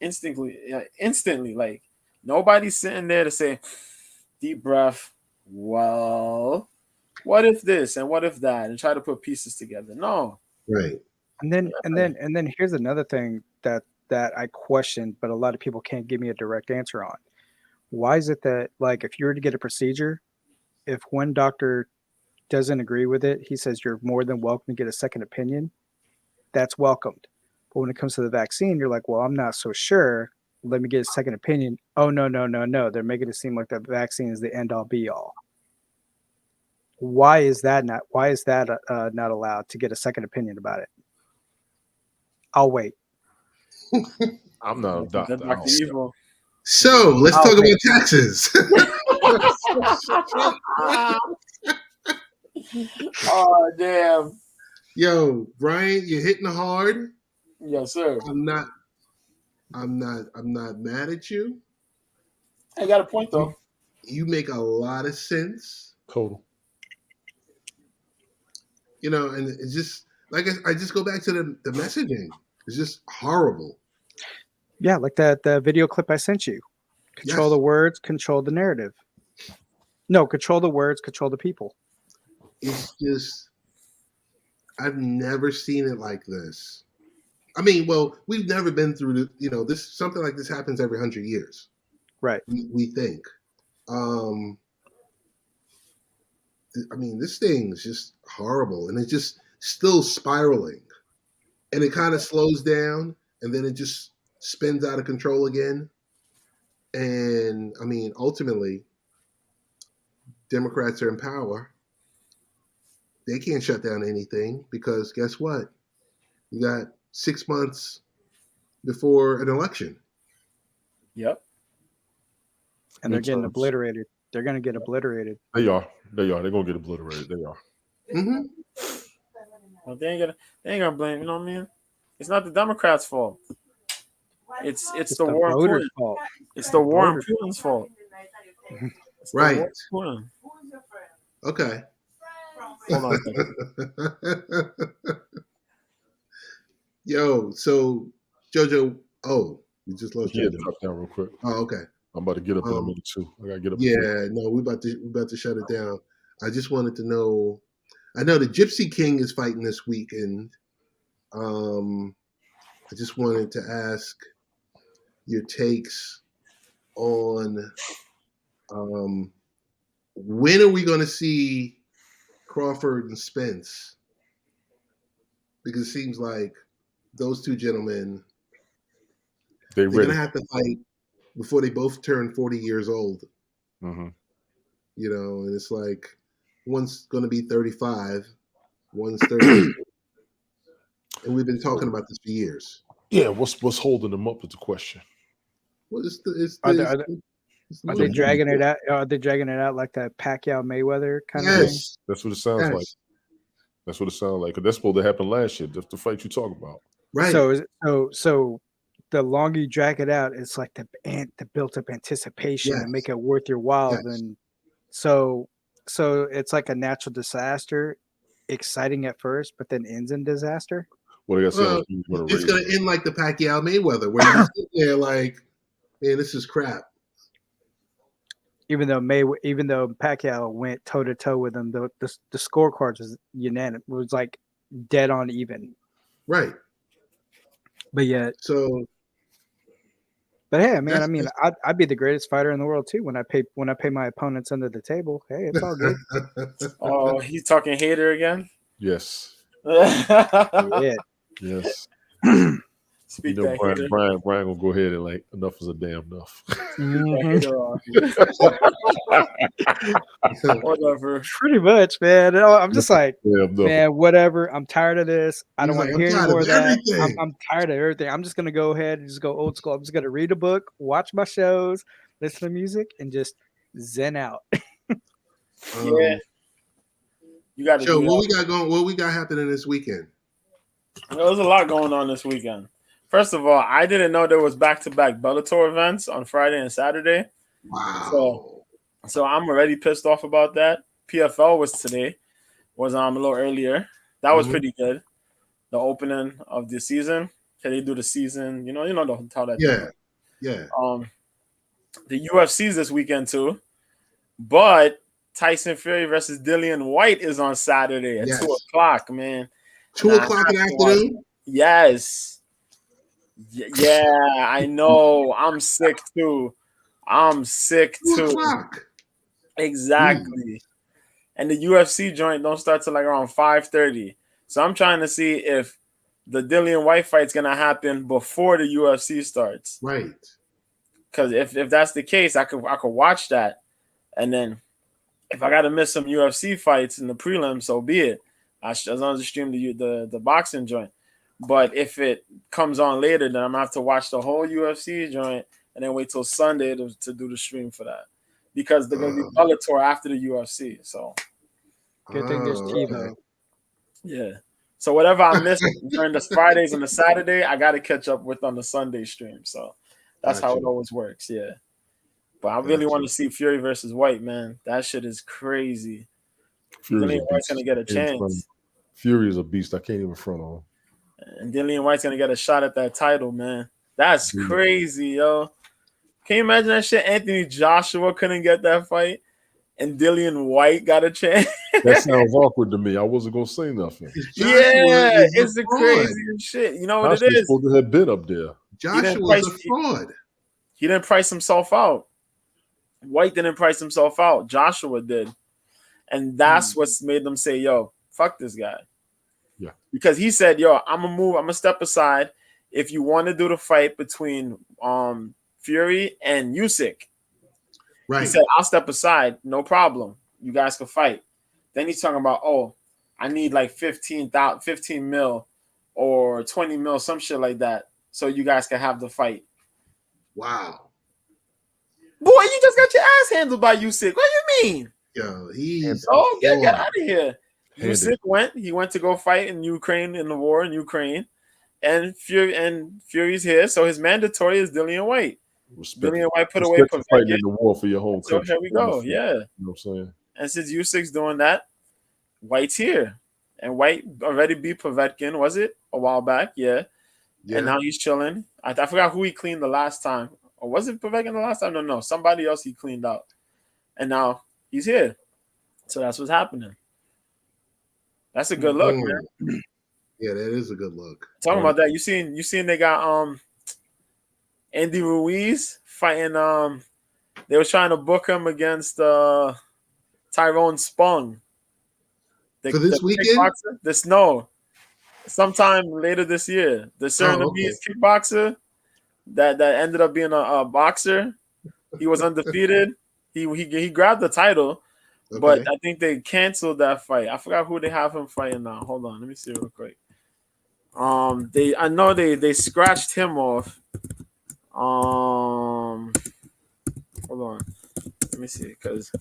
instantly. Like nobody's sitting there to say, deep breath. Well, what if this and what if that, and try to put pieces together? No. Right. And then here's another thing that I question, but a lot of people can't give me a direct answer on. Why is it that, like, if you were to get a procedure, if one doctor doesn't agree with it, he says you're more than welcome to get a second opinion. That's welcomed. But when it comes to the vaccine, you're like, well, I'm not so sure. Let me get a second opinion. Oh, no. They're making it seem like the vaccine is the end all be all. Why is that not allowed to get a second opinion about it? I'll wait. I'm not a doctor. So let's talk about taxes. Oh damn. Yo, Brian, you're hitting hard. Yes, sir. I'm not mad at you. I got a point though. You make a lot of sense. Total. You know, and it's just like I just go back to the messaging. It's just horrible. Yeah, like that video clip I sent you. Control the words, control the narrative. No, control the words, control the people. It's just, I've never seen it like this. I mean, well, we've never been through this. Something like this happens every 100 years, right? We think. I mean, this thing is just horrible, and it's just still spiraling, and it kind of slows down, and then it just spins out of control again. And I mean, ultimately, Democrats are in power. They can't shut down anything because guess what? You got 6 months before an election. Yep. And they're getting obliterated. They're going to get obliterated. They are. They're going to get obliterated. They are. Mm-hmm. Well, they ain't gonna blame. You know what I mean? It's not the Democrats' fault. It's the war voters' fault. It's the war on Putin's fault. Right. Okay. Hold on. Yo, so JoJo. Oh, we just lost JoJo. Drop down real quick. Oh, okay. I'm about to get up in a minute too. I gotta get up. Yeah, no, we're about to shut it down. I just wanted to know. I know the Gypsy King is fighting this weekend. I just wanted to ask your takes on when are we going to see Crawford and Spence? Because it seems like those two gentlemen, they're going to have to fight before they both turn 40 years old. Mm-hmm. You know, and it's like one's going to be 35, one's 30. And we've been talking about this for years. Yeah, what's holding them up is the question. Well, are they dragging it out? Are they dragging it out like that Pacquiao Mayweather kind of thing? That's what it sounds like. That's what it sounds like. That's supposed to happen last year. That's the fight you talk about. Right. So the longer you drag it out, it's like the built-up anticipation and make it worth your while. Then, so it's like a natural disaster, exciting at first, but then ends in disaster. Well, it's going to end like the Pacquiao Mayweather, where you sit there like, man, this is crap. Even though Pacquiao went toe to toe with him, the scorecards was unanimous. It was like dead on even. Right. But yet, but hey, man, I mean, I'd be the greatest fighter in the world too when I pay my opponents under the table. Hey, it's all good. Oh, he's talking hater again. Yes. Yeah. Yes. Speak you know, that Brian will go ahead and like enough is a damn enough. Whatever. Pretty much, man. I'm just like, man, whatever. I'm tired of this. I don't want to hear any more of that. I'm tired of everything. I'm just gonna go ahead and just go old school. I'm just gonna read a book, watch my shows, listen to music, and just zen out. Yeah. You got to. Joe, what we got happening this weekend? There's a lot going on this weekend. First of all, I didn't know there was back-to-back Bellator events on Friday and Saturday. Wow. So I'm already pissed off about that. PFL was today. Was a little earlier. That was pretty good. The opening of the season. Can they do the season? You know how that. Yeah. The UFC's this weekend too, but Tyson Fury versus Dillian White is on Saturday at 2:00, man. 2:00 in the afternoon? Yes. Yeah, I know. I'm sick too. 2:00. Exactly. and the UFC joint don't start till like around 5:30. So I'm trying to see if the Dillian White fight's gonna happen before the UFC starts. Right. Because if that's the case, I could watch that, and then if I gotta miss some UFC fights in the prelim, so be it. As long as I stream the boxing joint. But if it comes on later, then I'm gonna have to watch the whole UFC joint and then wait till Sunday to do the stream for that, because they're gonna be Bellator after the UFC. So good thing there's TiVo. Yeah. So whatever I missed during the Fridays and the Saturday, I got to catch up with on the Sunday stream. So that's how it always works. Yeah. But I really want to see Fury versus White, man. That shit is crazy. Dillian White's gonna get a chance. Fury is a beast. I can't even front on. And Dillian White's gonna get a shot at that title, man. That's crazy, yo. Can you imagine that shit? Anthony Joshua couldn't get that fight, and Dillian White got a chance. That sounds awkward to me. I wasn't gonna say nothing. Yeah, it's the craziest shit. You know what it is? Supposed to have been up there. Joshua's a fraud. He didn't price himself out. White didn't price himself out. Joshua did, and that's what's made them say, "Yo, fuck this guy." Yeah, because he said, "Yo, I'm gonna step aside. If you want to do the fight between Fury and Usyk." Right. He said, "I'll step aside, no problem. You guys can fight." Then he's talking about, "Oh, I need like 15 mil or 20 mil, some shit like that, so you guys can have the fight." Wow. Boy, you just got your ass handled by Usyk. What do you mean? Yo, he's get out of here. Usyk went to go fight in Ukraine in the war in Ukraine, and Fury's here, so his mandatory is Dillian White. Dillian White put away fighting in the war for your whole country. So here we go. Yeah. You know what I'm saying? And since Usyk's doing that, White's here. And White already beat Povetkin, was it? A while back, yeah. And now he's chilling. I forgot who he cleaned the last time. Or was it Povetkin the last time? No. Somebody else he cleaned out. And now he's here. So that's what's happening. That's a good look, man. Yeah, that is a good look. Talking about that, you seen they got Andy Ruiz fighting. They was trying to book him against Tyrone Spong. For this weekend? Sometime later this year. The Surinamese kickboxer that ended up being a boxer. He was undefeated. He grabbed the title, but I think they canceled that fight. I forgot who they have him fighting now. Hold on, let me see real quick. I know they scratched him off. Hold on. Let me see, because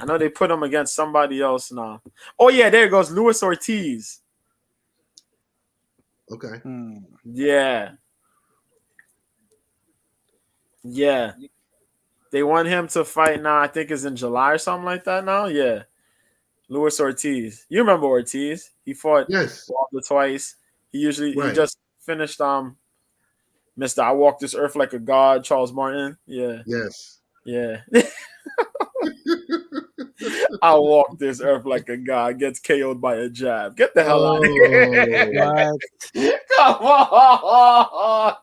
I know they put him against somebody else now. Oh yeah, there it goes, Luis Ortiz. Okay. Yeah. They want him to fight now. I think it's in July or something like that now. Yeah. Luis Ortiz. You remember Ortiz? He fought Wilder twice. He just finished Mr. I Walk This Earth Like a God, Charles Martin. Yeah. Yes. Yeah. I walk this earth like a god, gets KO'd by a jab. Get the hell out of here. Come on.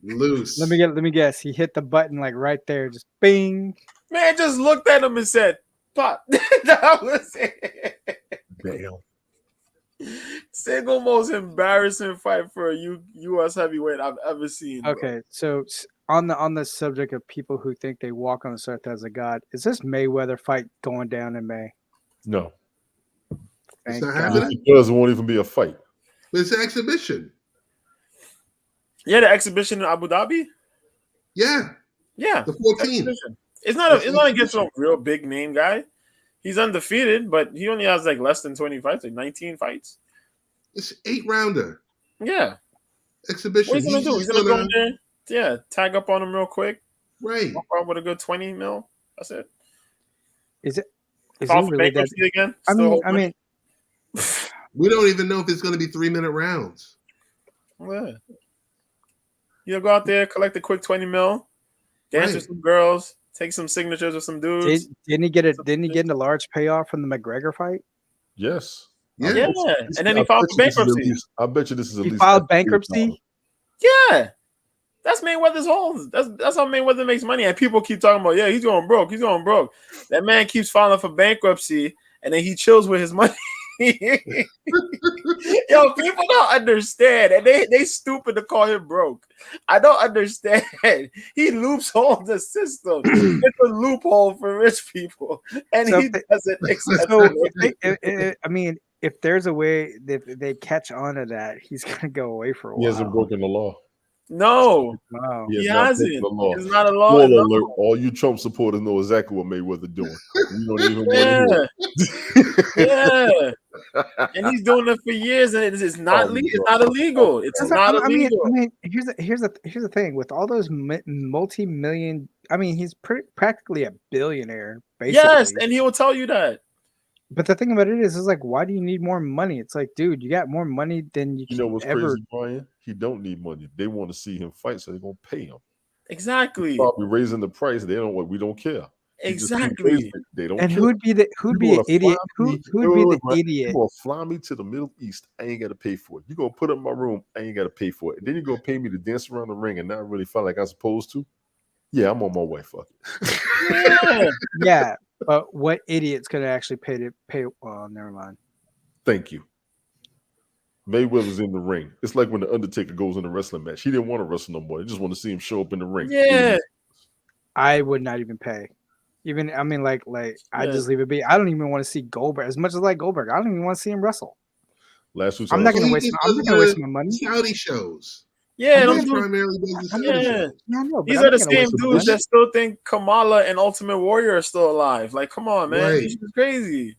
Loose. Let me guess. He hit the button like right there, just bing. Man just looked at him and said, "Pop." That was it. Damn. Single most embarrassing fight for a U.S. heavyweight I've ever seen. Okay, so on the subject of people who think they walk on the earth as a god, is this Mayweather fight going down in May? No. It's not happening. Because it won't even be a fight. It's an exhibition. Yeah, the exhibition in Abu Dhabi. Yeah. The 14th. It's not against a real big name guy. He's undefeated, but he only has like less than 20 fights, like 19 fights. It's 8-rounder. Yeah. Exhibition. What he's gonna do? He's gonna go in there. Yeah, tag up on him real quick. Right. Walk out with a good 20 mil. That's it. Is he really that again? I mean, we don't even know if it's going to be 3-minute rounds. Yeah. You go out there, collect a quick 20 mil, dance with some girls, take some signatures with some dudes. Didn't he get a large payoff from the McGregor fight? Yes. Yeah. And then he filed for bankruptcy. I bet you this is at least. He filed bankruptcy? Yeah. That's Mayweather's whole. That's how Mayweather makes money. And people keep talking about, he's going broke. That man keeps filing for bankruptcy, and then he chills with his money. Yo, people don't understand, and they stupid to call him broke. I don't understand. He loopholes the system. It's a loophole for rich people, and So he doesn't accept So, it. I mean, if there's a way that they catch on to that, he's gonna go away for a He while. hasn't broken the law. No, Wow. He he has not broken hasn't. the law. It's not a law. Spoiler No. alert, all you Trump supporters know exactly what Mayweather doing. We don't even Yeah, want to hear it. yeah, and he's doing it for years, and it's not Oh, it's bro. not illegal. It's not I mean, illegal. here's the thing with all those multi-million. I mean, he's practically a billionaire, basically. Yes, and he will tell you that. But the thing about it is like, why do you need more money? It's like, dude, you got more money than you You know can what's ever. crazy, Brian? He don't need money. They want to see him fight, so they're gonna pay him. Exactly. Probably raising the price. They don't. We don't care. He just keep Exactly. raising it. They don't And care. who'd be the idiot? Who'd be the You idiot? gonna fly me to the Middle East? I ain't gotta pay for it. You gonna put up my room? I ain't gotta pay for it. And then you gonna pay me to dance around the ring and not really feel like I'm supposed to? Yeah, I'm on my way. Fuck it. Yeah. Yeah, but what idiot's gonna actually pay? Well, never mind. Thank you. Mayweather's in the ring. It's like when the Undertaker goes in a wrestling match. He didn't want to wrestle no more. He just want to see him show up in the ring. Yeah. I would not even pay. Even I mean, like I just leave it be. I don't even want to see Goldberg as much as I like Goldberg. I don't even want to see him wrestle. Last week, I'm not gonna waste. I'm not gonna waste my money. Saudi shows. Yeah, He primarily does the Saudi shows. Yeah, no, these are the same dudes that still think Kamala and Ultimate Warrior are still alive. Like, come on, man. Right. This is crazy.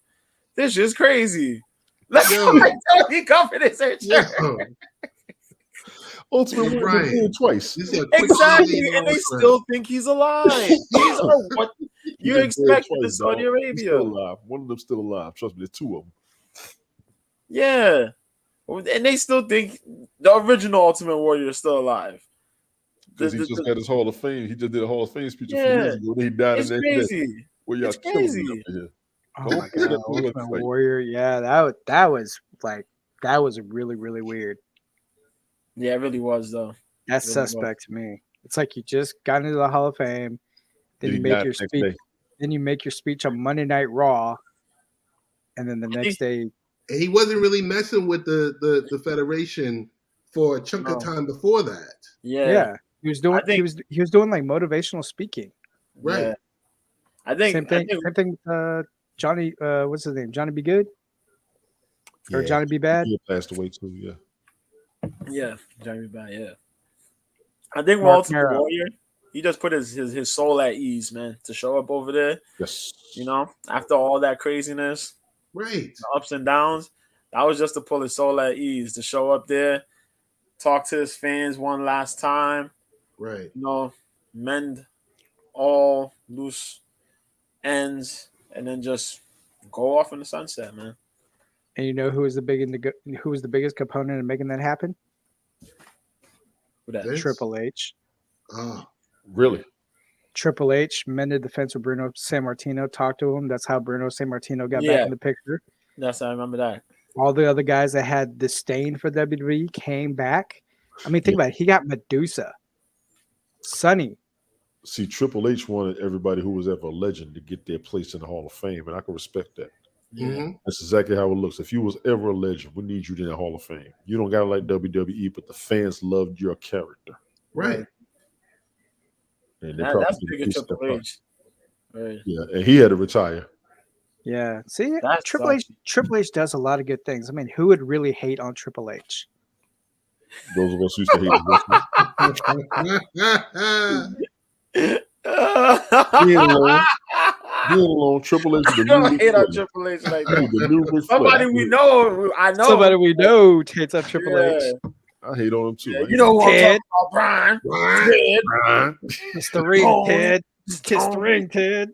This is crazy. Let's go. He covered his shirt. Ultimate Warrior twice. Exactly, and they still think he's alive. These are what you expect in Saudi Arabia. He's still alive. One of them's still alive. Trust me, there's two of them. Yeah, and they still think the original Ultimate Warrior is still alive. Because he just got his Hall of Fame. He just did a Hall of Fame speech a few years ago. He died in that crazy. Well, y'all it's crazy. Here. Oh my god, Ultimate Warrior. Yeah, that was really, really weird. Yeah, it really was though. That's really suspect to me. It's like you just got into the Hall of Fame, then you make your speech. Then you make your speech on Monday Night Raw, and then the next day. And he wasn't really messing with the federation for a chunk of time before that. Yeah. He was doing he was doing like motivational speaking. Right. Yeah. I think same thing Johnny what's his name? Johnny Be Good? Or Johnny Be Bad? He passed away too, yeah. Yeah, Johnny Be Bad, yeah. I think Ultimate Warrior, he just put his soul at ease, man, to show up over there. Yes. You know, after all that craziness. Right. The ups and downs. That was just to pull his soul at ease, to show up there, talk to his fans one last time. Right. You know, mend all loose ends, and then just go off in the sunset, man. And you know who was the biggest component in making that happen? Triple H. Oh, really? Triple H mended the fence with Bruno Sammartino, talked to him. That's how Bruno Sammartino got back in the picture. That's how I remember that. All the other guys that had disdain for WWE came back. I mean, think about it. He got Medusa, Sonny. See, Triple H wanted everybody who was ever a legend to get their place in the Hall of Fame, and I can respect that. Mm-hmm. That's exactly how it looks. If you was ever a legend, we need you in the Hall of Fame. You don't gotta like WWE, but the fans loved your character. Right. And that's big at Triple H. Right. Yeah, and he had to retire. Yeah. See, Triple H does a lot of good things. I mean, who would really hate on Triple H? Those of us used to hate him. Being alone, Triple H. I don't hate on Triple H like that. Somebody we know, I know. Somebody we know hates on Triple H. I hate on him too. Yeah, you know who I'm talking about, Brian. Kiss the ring, Ted. Kiss the ring, Ted.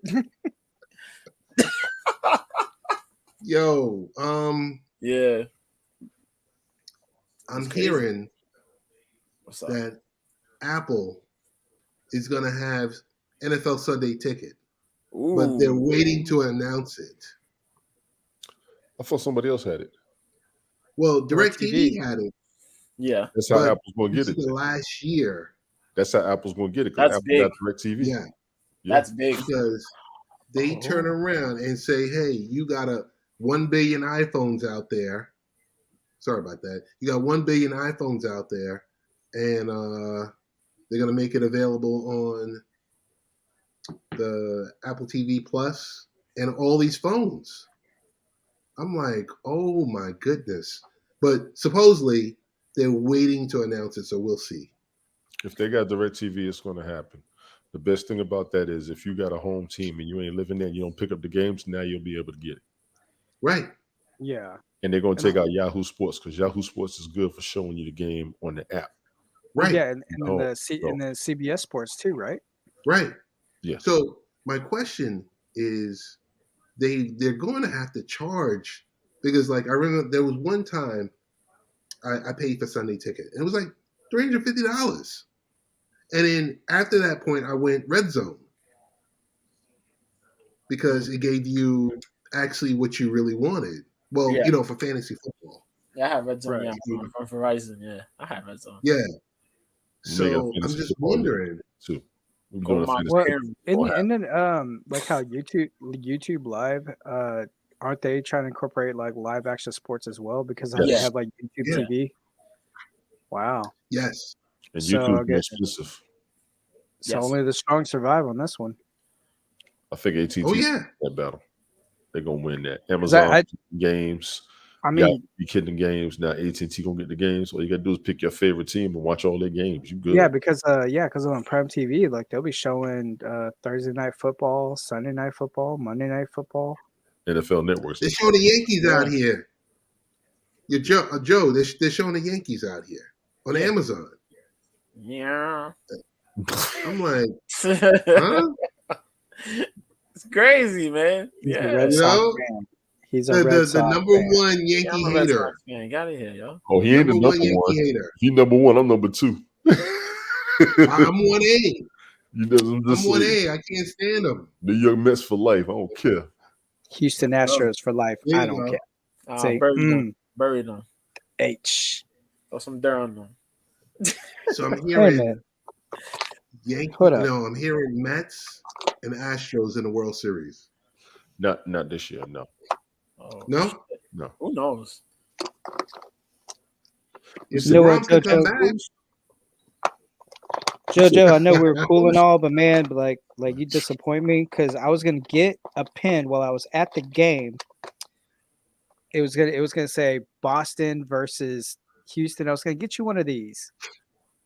Yo, yeah. I'm hearing that Apple is gonna have NFL Sunday Ticket. Ooh. But they're waiting to announce it. I thought somebody else had it. Well, DirecTV had it. Yeah. That's how Apple's going to get it. Last year. That's how Apple's going to get it. That's Apple big. got DirecTV. Yeah. That's big. Because they turn around and say, hey, you got to 1 billion iPhones out there. Sorry about that. You got 1 billion iPhones out there, and they're gonna make it available on the Apple TV Plus and all these phones. I'm like, oh my goodness! But supposedly they're waiting to announce it, so we'll see. If they got DirecTV, it's going to happen. The best thing about that is if you got a home team and you ain't living there, and you don't pick up the games. Now you'll be able to get it. Right. Yeah. And they're going to take out Yahoo Sports because Yahoo Sports is good for showing you the game on the app. Right. Yeah, and then the CBS Sports too, right? Right. Yeah. So my question is, they're going to have to charge, because like I remember there was one time I paid for Sunday Ticket and it was like $350, and then after that point I went Red Zone because it gave you actually what you really wanted. Well, for fantasy football. Yeah, I have Red Zone. Right. Yeah, from Verizon. Yeah, I have Red Zone. Yeah. So I'm just wondering too. And then like how YouTube Live, aren't they trying to incorporate like live action sports as well, because they have like YouTube TV? Wow. Yes. And YouTube is exclusive. So only the strong survive on this one. I think AT&T that battle. They're gonna win that. Amazon games. I mean, you kidding games now? AT&T gonna get the games. All you gotta do is pick your favorite team and watch all their games. You good? Yeah, because on Prime TV, like they'll be showing Thursday night football, Sunday night football, Monday night football. NFL networks. They show the Yankees out here. Joe, they're showing the Yankees out here on Amazon. Yeah. I'm like, huh? It's crazy, man. He's a Red Sox fan. He's a Red Sox the number one Yankee hater. Man, got it here, yo. Oh, he ain't the number one. Hater. He number one. I'm number two. I'm 1A. I'm 1A. I can't stand him. New York Mets for life. I don't care. Houston Astros for life. I don't care. Say, bury them. H. Throw some dirt on them. So I'm hearing I'm hearing Mets and Astros in the World Series. Not this year, no. Oh, no? No. Who knows? If the come back. JoJo, I know we were cool and all, but man, like you disappoint me, because I was gonna get a pin while I was at the game. It was gonna say Boston versus Houston. I was gonna get you one of these.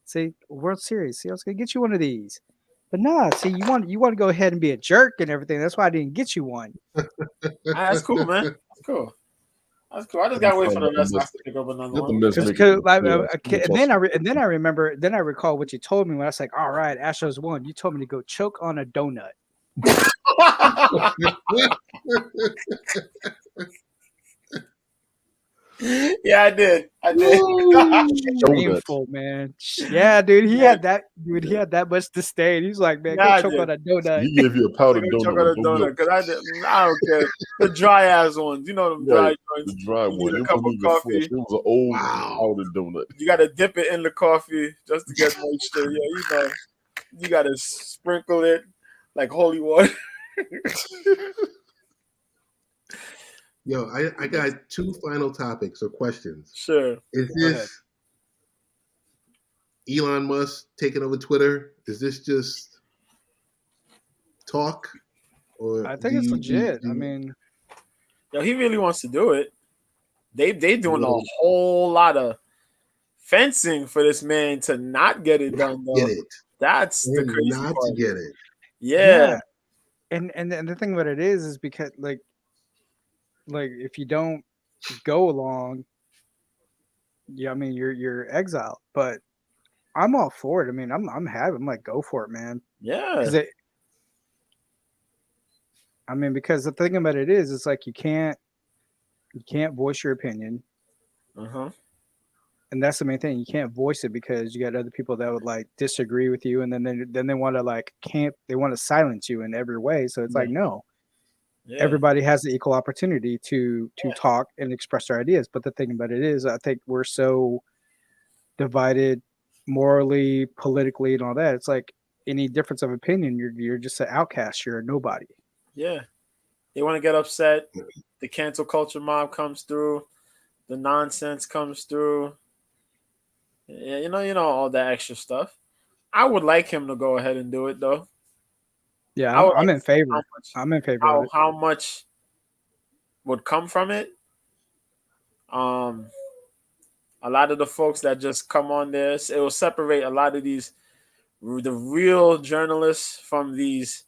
See, World Series. See, I was gonna get you one of these. But nah, see, you want to go ahead and be a jerk and everything. That's why I didn't get you one. That's cool, man. That's cool. I just gotta wait for the rest to pick up another one. And then I recall what you told me when I was like, all right, Astros won. You told me to go choke on a donut. Yeah, I did. Shameful, man. Yeah, dude. He had that. Dude, he had that much disdain. He's like, man, go choke on a donut. He gave you a powdered donut. Choke on a donut because I don't care. The dry ass ones, you know them dry joints. The dry one. A cup of coffee. It was an old powdered donut. You got to dip it in the coffee just to get moisture. Yeah, you got to sprinkle it like holy water. Yo, I got two final topics or questions. Sure. Is this Elon Musk taking over Twitter? Is this just talk? Or I think it's legit. I mean, he really wants to do it. They doing a whole lot of fencing for this man to not get it done. Though. Get it. That's the crazy not part. To get it. Yeah. And the thing about it is because like if you don't go along, I mean you're exiled. But I'm all for it. I mean, I'm happy. I'm like, go for it, man. Yeah. Because the thing about it is, it's like you can't voice your opinion. And that's the main thing. You can't voice it because you got other people that would like disagree with you, and then they want to they want to silence you in every way. So it's like, no. Yeah. Everybody has the equal opportunity to talk and express their ideas. But the thing about it is, I think we're so divided morally, politically, and all that. It's like any difference of opinion, you're just an outcast. You're a nobody. Yeah. They want to get upset. The cancel culture mob comes through. The nonsense comes through. Yeah, you know all that extra stuff. I would like him to go ahead and do it though. Yeah, I'm in favor. I'm in favor of it. How much would come from it? A lot of the folks that just come on this, it will separate a lot of the real journalists from these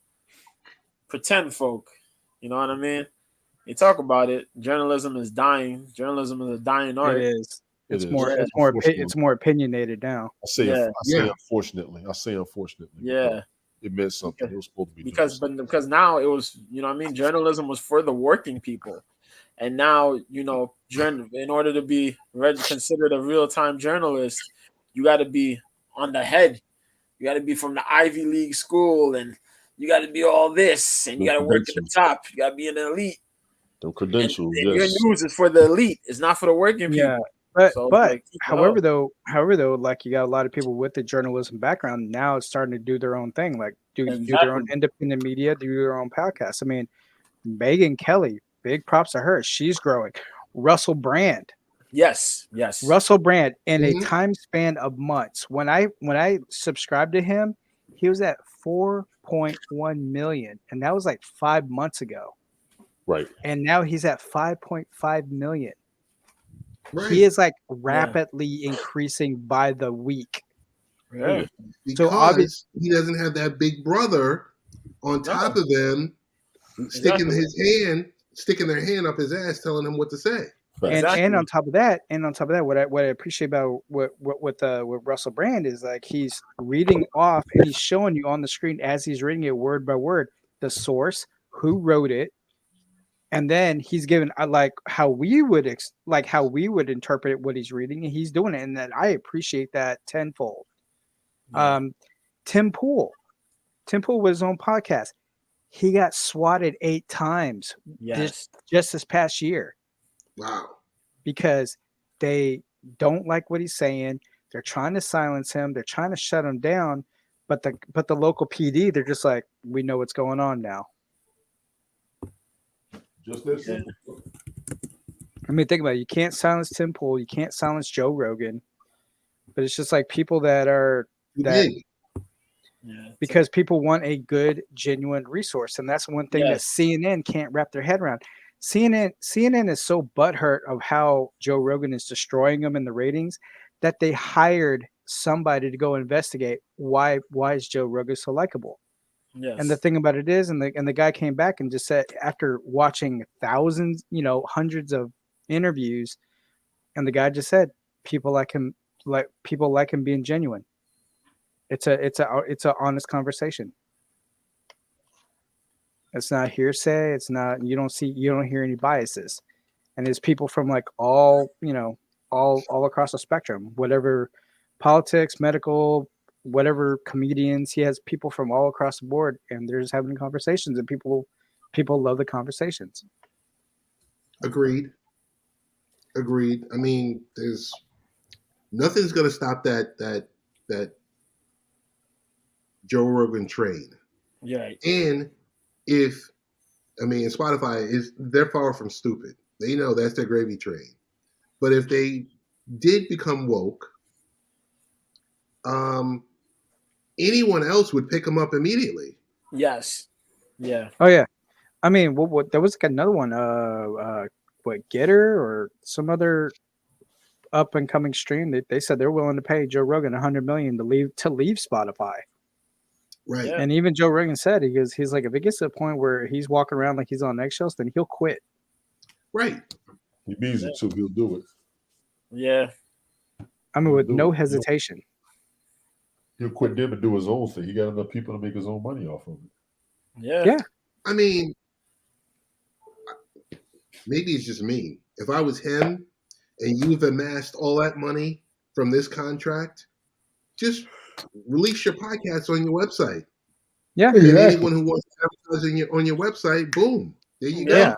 pretend folk. You know what I mean? You talk about it. Journalism is dying. Journalism is a dying art. It is. It's more opinionated now. I say unfortunately. Yeah. It meant something. It was supposed to be because now it was, you know what I mean? Journalism was for the working people. And now, in order to be considered a real-time journalist, you got to be on the head. You got to be from the Ivy League school, and you got to be all this, and you got to work at the top. You got to be an elite. The credentials, and your news is for the elite. It's not for the working people. Yeah, but however though, like you got a lot of people with the journalism background now starting to do their own thing, like do their own independent media, do their own podcasts. I mean, Megyn Kelly. Big props to her. She's growing. Russell Brand. Yes. Russell Brand in a time span of months. When I subscribed to him, he was at 4.1 million. And that was like 5 months ago. Right. And now he's at 5.5 million. Right. He is like rapidly increasing by the week. Yeah. Because so obviously he doesn't have that big brother on top of them sticking their hand up his ass, telling him what to say. And on top of that, what I appreciate about what Russell Brand is like, he's reading off and he's showing you on the screen as he's reading it word by word the source, who wrote it, and then he's given like how we would interpret what he's reading, and he's doing it, and then I appreciate that tenfold. Yeah. Tim Pool with his own podcast. He got swatted 8 times just this past year. Wow. Because they don't like what he's saying. They're trying to silence him. They're trying to shut him down. But the local PD, they're just like, we know what's going on now. Just listen. I mean, think about it. You can't silence Tim Pool. You can't silence Joe Rogan. But it's just like people that are that. Yeah, because people want a good, genuine resource. And that's one thing that CNN can't wrap their head around. CNN is so butthurt of how Joe Rogan is destroying them in the ratings that they hired somebody to go investigate why is Joe Rogan so likable. Yes. And the thing about it is, and the guy came back and just said, after watching thousands, hundreds of interviews, and the guy just said, people like him being genuine. It's a honest conversation. It's not hearsay. It's not, you don't hear any biases. And there's people from like all across the spectrum, whatever politics, medical, whatever comedians. He has people from all across the board, and they're just having conversations, and people love the conversations. Agreed. I mean, there's nothing's going to stop that Joe Rogan train. Yeah. And Spotify they're far from stupid. They know that's their gravy train. But if they did become woke, anyone else would pick them up immediately. Yes. Yeah. Oh yeah. I mean, what there was like another one, Getter or some other up and coming stream. They said they're willing to pay Joe Rogan $100 million to leave Spotify. Right. And even Joe Rogan said, he's like, if it gets to a point where he's walking around like he's on eggshells, then he'll quit. Right. He means it, so he'll do it. Yeah. I mean, with no hesitation. He'll quit them and do his own thing. He got enough people to make his own money off of it. Yeah. Yeah. I mean, maybe it's just me. If I was him and you've amassed all that money from this contract, just release your podcast on your website. Yeah. And anyone who wants to advertise on your website, boom, there you go.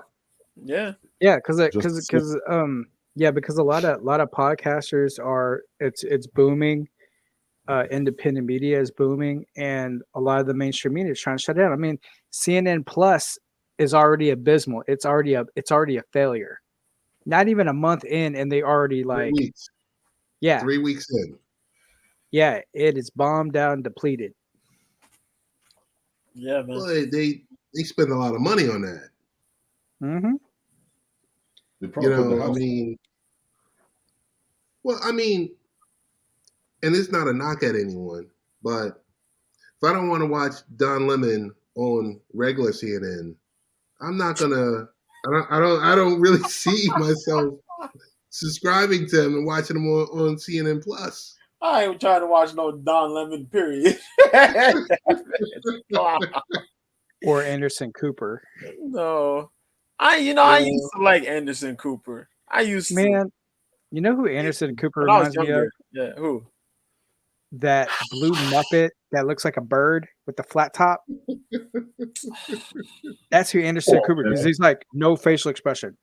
Yeah. Yeah, because a lot of podcasters are it's booming. Independent media is booming, and a lot of the mainstream media is trying to shut it down. I mean, CNN Plus is already abysmal. It's already a failure. Not even a month in, and they already 3 weeks. Yeah. 3 weeks in. Yeah, it is bombed down, depleted. Yeah, man. Well, they spend a lot of money on that. Mm-hmm. I mean, and it's not a knock at anyone, but if I don't want to watch Don Lemon on regular CNN, I'm not gonna. I don't really see myself subscribing to him and watching him on CNN Plus. I ain't trying to watch no Don Lemon, period. Or Anderson Cooper. No. I used to like Anderson Cooper. Man, you know who Anderson Cooper when reminds me of? Yeah, who? That blue Muppet that looks like a bird with the flat top. That's who Anderson Cooper, because he's like no facial expression.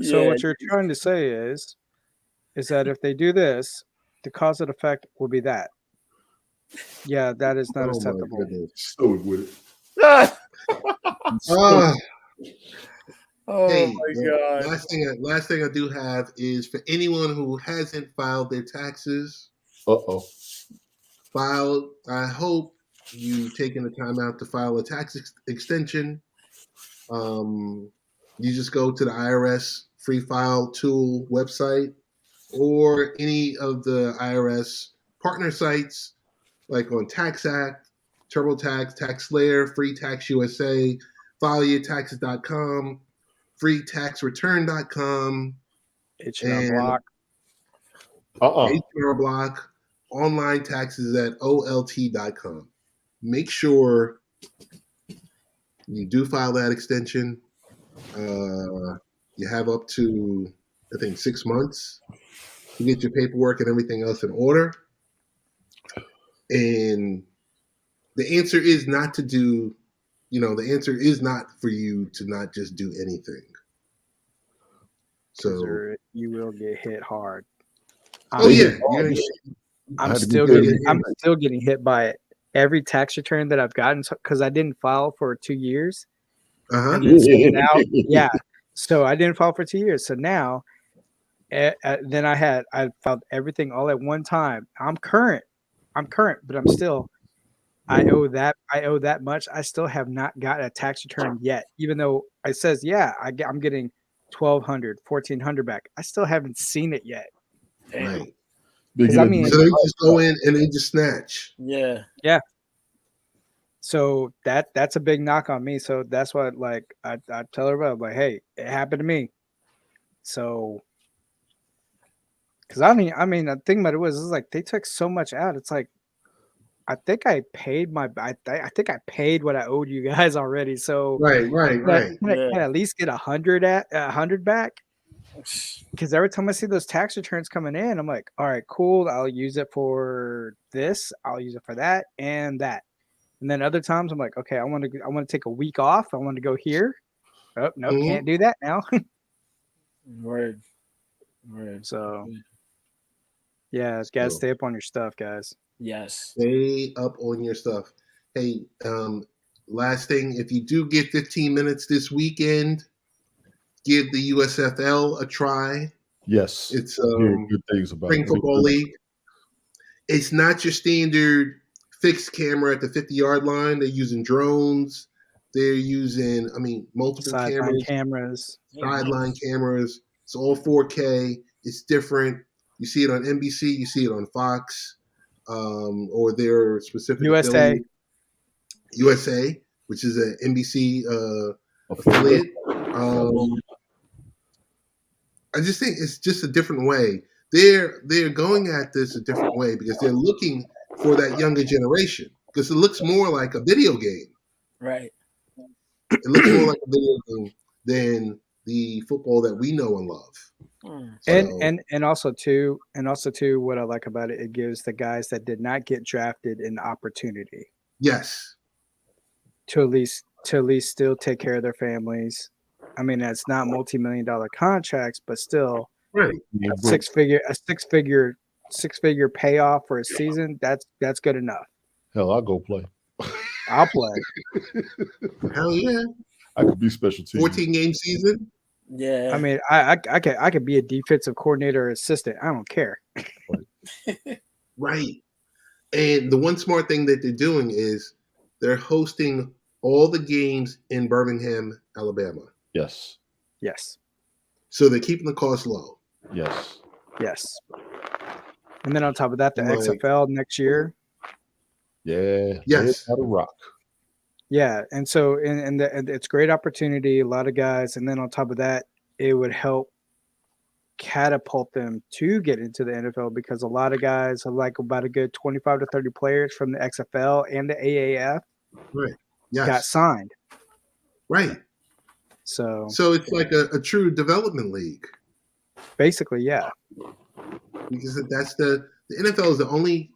So what you're trying to say is that if they do this, the cause and effect will be that. Yeah, that is not acceptable. Stoic with it. Hey, my God. Last thing I do have is for anyone who hasn't filed their taxes. I hope you've taken the time out to file a tax extension. You just go to the IRS Free File Tool website or any of the IRS partner sites, like on TaxAct, TurboTax, TaxSlayer, Free Tax USA, FileYourTaxes.com, FreeTaxReturn.com, H&R Block. H&R Block, online taxes at OLT.com. Make sure you do file that extension. You have up to, I think, 6 months to get your paperwork and everything else in order. And the answer is not to do, the answer is not for you to not just do anything. So you will get hit hard. I'm still getting hit by it. Every tax return that I've gotten, because I didn't file for 2 years. And so now, so I didn't file for 2 years. So now, then I filed everything all at one time. I'm current, but I'm still. I owe that much. I still have not got a tax return yet, even though it says, I'm getting $1,200, $1,400 back. I still haven't seen it yet. Right. Because so they just go in and they just snatch. Yeah. Yeah. So that's a big knock on me. So that's why, like, I tell everybody, I'm like, hey, it happened to me. So, because I mean, the thing about it was, it's like they took so much out. It's like, I think I paid I think I paid what I owed you guys already. So right. Can I at least get 100 back? Because every time I see those tax returns coming in, I'm like, all right, cool. I'll use it for this. I'll use it for that and that. And then other times I'm like, okay, I want to take a week off. I want to go here. Oh, no, can't do that now. Right. So yeah, guys, stay up on your stuff, guys. Yes. Stay up on your stuff. Hey, last thing, if you do get 15 minutes this weekend, give the USFL a try. Yes. It's good things about Spring Football League. It's not your standard fixed camera at the 50-yard line. They're using drones. They're using, multiple cameras. Sideline cameras. It's all 4K. It's different. You see it on NBC. You see it on Fox. Or their specific USA, which is an NBC affiliate. I just think it's just a different way. They're going at this a different way because they're looking for that younger generation, because it looks more like a video game. Right. It looks more like a video game than the football that we know and love. And also too, what I like about it, it gives the guys that did not get drafted an opportunity. Yes. To at least still take care of their families. I mean, it's not multi-million-dollar contracts, but still, right. A six figure payoff for a season. That's good enough. Hell, I'll go play. I'll play. Hell yeah. I could be special team. 14-game season. Yeah. I mean, I could be a defensive coordinator or assistant. I don't care. Right. And the one smart thing that they're doing is they're hosting all the games in Birmingham, Alabama. Yes. Yes. So they're keeping the cost low. Yes. Yes. And then on top of that, the Like, XFL next year. Yeah. Yes. Out of rock. Yeah, and so and it's a great opportunity. A lot of guys, and then on top of that, it would help catapult them to get into the NFL because a lot of guys have like about a good 25 to 30 players from the XFL and the AAF Right. Yes. got signed. Right. So it's like a true development league. basically, yeah. Because that's the NFL is the only,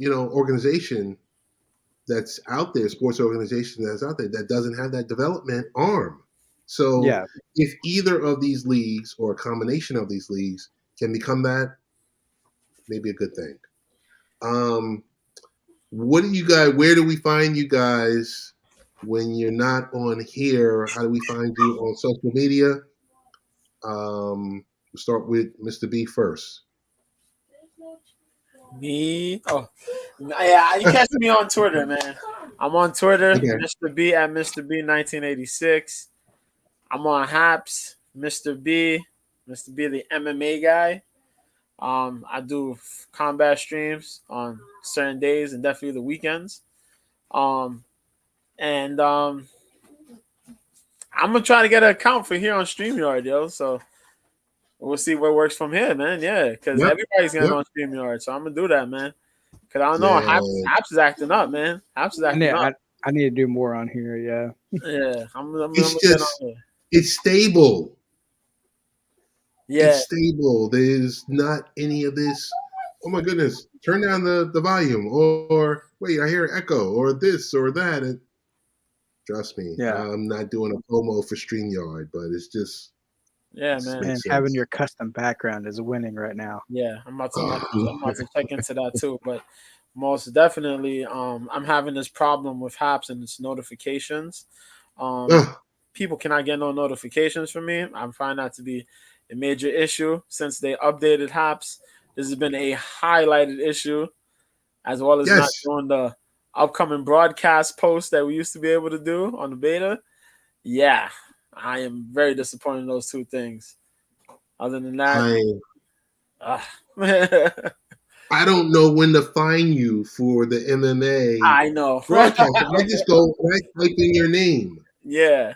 organization that's out there, sports organization that's out there that doesn't have that development arm. So Yeah. if either of these leagues or a combination of these leagues can become that, maybe a good thing. What do you guys? Where do we find you guys when you're not on here? How do we find you on social media? We'll start with Mr. B first. Me? Oh, yeah. You catch me on Twitter, man. I'm on Twitter, Okay. Mr. B at Mr. B 1986. I'm on Haps, Mr. B the MMA guy. I do combat streams on certain days and definitely the weekends. I'm gonna try to get an account for here on StreamYard, yo. So we'll see what works from here, man. Yeah, because everybody's gonna on StreamYard, so I'm gonna do that, man. Because I don't know, Haps is acting up, man. Haps is acting up. I need to do more on here. Yeah. Yeah, I'm It's get just on here. it's stable. Yeah, It's stable. There's not any of this. Oh my goodness! Turn down the volume, or wait, I hear echo, or this or that. And trust me, I'm not doing a promo for StreamYard, but it's just man. And having your custom background is winning right now. Yeah, I'm about to check into that too. But most definitely, I'm having this problem with Haps and its notifications. People cannot get no notifications from me. I'm finding that to be a major issue since they updated Haps. This has been a highlighted issue, as well as not doing the upcoming broadcast posts that we used to be able to do on the beta. Yeah, I am very disappointed in those two things. Other than that, I don't know when to find you for the MMA. I know. Broadcast. I just go type in your name. Yeah.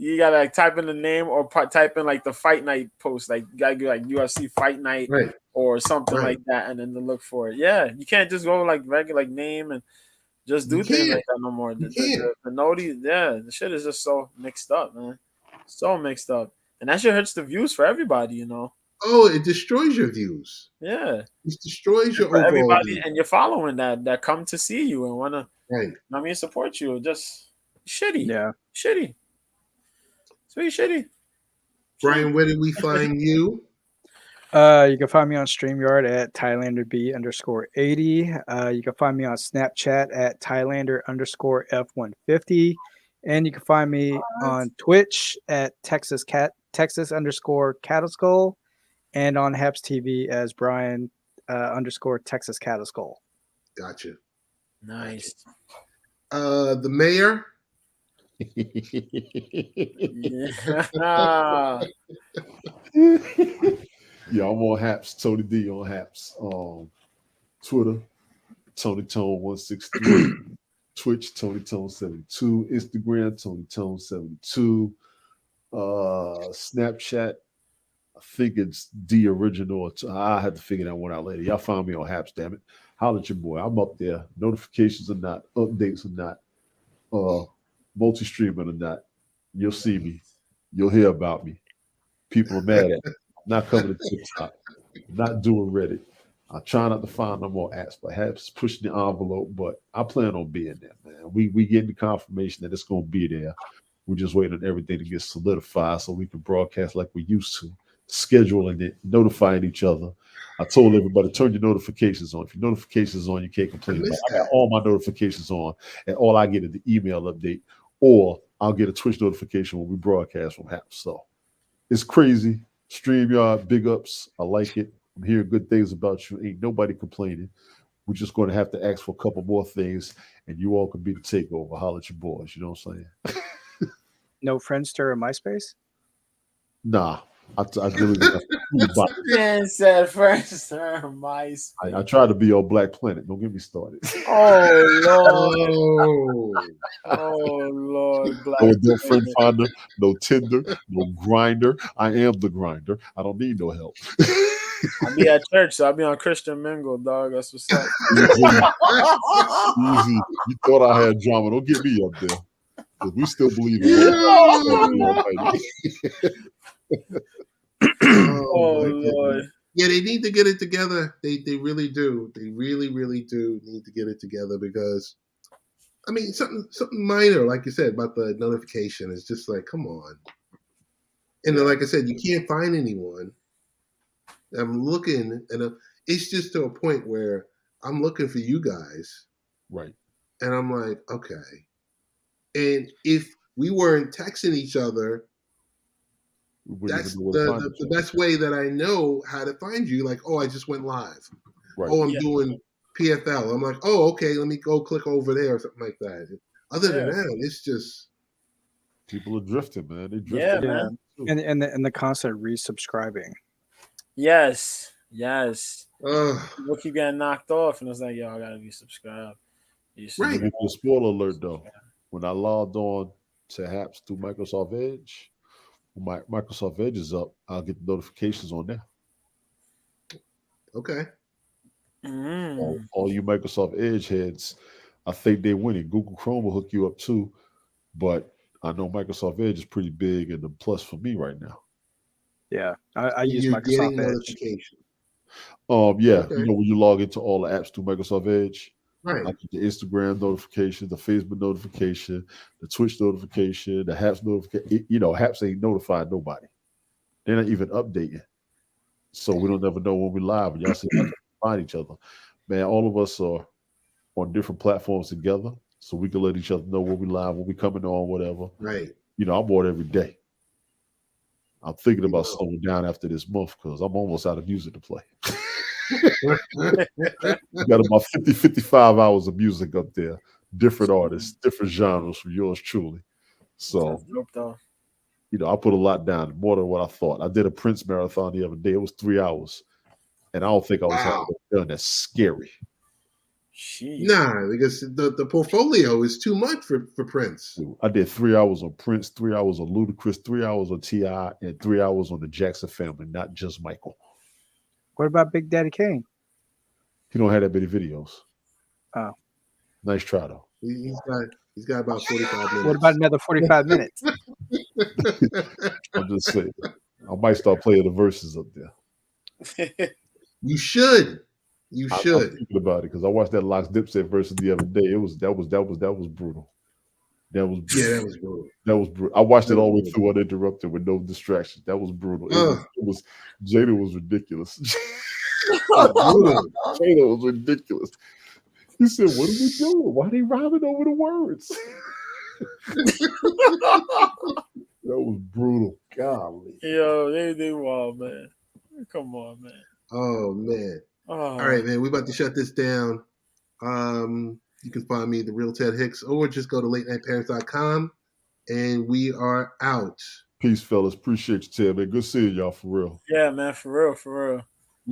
You gotta like type in the name or type in like the fight night post, like you gotta do like UFC fight night or something like that, and then to look for it. Yeah, you can't just go like regular like name and just do things like that no more. The noti, the shit is just so mixed up, man. So mixed up, and that shit hurts the views for everybody, you know. Oh, it destroys your views. Yeah, it destroys your overall everybody, views. And you're following that come to see you and wanna, right? Support you. Just shitty, shitty. Sweet shitty. Brian, where did we find you? You can find me on StreamYard at Thailander_B_80. You can find me on Snapchat at Thailander_F150. And you can find me on Twitch at Texas_CattleSkull and on Haps TV as Brian _Texas CattleSkull. Gotcha. Nice. The mayor. Yeah, I'm on Haps. Tony D on Haps. Twitter, Tony Tone 163. Twitch, Tony Tone 72. Instagram, Tony Tone 72. Snapchat, I think it's the original. I had to figure that one out later. Y'all find me on Haps, damn it. Holla at your boy. I'm up there. Notifications or not, updates or not, multi-streaming or not. You'll see me. You'll hear about me. People are mad at me. I'm not coming to TikTok. I'm not doing Reddit. I try not to find no more apps, perhaps pushing the envelope, but I plan on being there, man. We getting the confirmation that it's going to be there. We're just waiting on everything to get solidified so we can broadcast like we used to, scheduling it, notifying each other. I told everybody, turn your notifications on. If your notifications on, you can't complain about it. I got all my notifications on, and all I get is the email update or I'll get a Twitch notification when we broadcast from Haps. So it's crazy. StreamYard, big ups. I like it. I'm hearing good things about you. Ain't nobody complaining. We're just going to have to ask for a couple more things, and you all can be the takeover. Holler at your boys. You know what I'm saying? No Friendster or MySpace? Nah. I really Man said first, MySpace. I tried to be on Black Planet. Don't get me started. Oh Lord, No friend finder, no Tinder, no grinder. I am the grinder. I don't need no help. I be at church, so I be on Christian Mingle, dog. That's what's up. Easy. You thought I had drama. Don't get me up there. Because we still believe in Oh Lord. Yeah, they need to get it together. They really do. They really do need to get it together because, I mean, something minor, like you said, about the notification is just like, come on. And then, like I said, you can't find anyone. I'm looking, and it's just to a point where I'm looking for you guys. Right. And I'm like, okay. And if we weren't texting each other, that's the best way that I know how to find you. Like, oh, I just went live. Right. Oh, I'm doing PFL. I'm like, oh, okay, let me go click over there or something like that. Other than that, it's just people are drifting, man. They drifting. Yeah, man. And the constant resubscribing. Yes. People keep getting knocked off, and it's like, yo, I gotta be subscribed. Right. The spoiler alert though. When I logged on to Haps through Microsoft Edge, when my Microsoft Edge is up, I'll get the notifications on there. Okay. All you Microsoft Edge heads, I think they're winning. Google Chrome will hook you up too, but I know Microsoft Edge is pretty big and the plus for me right now. Yeah, I use Microsoft Edge. Yeah, okay. You know when you log into all the apps through Microsoft Edge, right? I get the Instagram notification, the Facebook notification, the Twitch notification, the Haps notification. You know, Haps ain't notified nobody. They're not even updating, so we don't ever know when we live. And y'all see, find each other, man. All of us are on different platforms together, so we can let each other know when we live, when we coming on, whatever. Right. You know, I'm on every day. I'm thinking about slowing down after this month because I'm almost out of music to play. Got about 50, 55 hours of music up there. Different artists, different genres from yours truly. So, you know, I put a lot down, more than what I thought. I did a Prince marathon the other day. It was 3 hours. And I don't think I was having done. That's scary. Jeez. Nah, because the portfolio is too much for Prince. I did 3 hours on Prince, 3 hours on Ludacris, 3 hours on T.I., and 3 hours on the Jackson family, not just Michael. What about Big Daddy Kane? He don't have that many videos. Oh. Nice try, though. He's got about 45 minutes. What about another 45 minutes? I'm just saying. I might start playing the verses up there. You should. I'm thinking about it because I watched that Locks Dipset versus the other day. That was brutal. That was brutal. That was brutal. I watched it all the way through uninterrupted with no distractions. That was brutal. Jada was ridiculous. Jada was ridiculous. He said, "What are we doing? Why are they rhyming over the words?" That was brutal. Golly. Yo, they wild, man. Come on, man. Oh man. All right, man. We're about to shut this down. You can find me, The Real Ted Hicks, or just go to latenightparents.com, and we are out. Peace, fellas. Appreciate you, Ted, man. Good seeing y'all for real. Yeah, man. For real.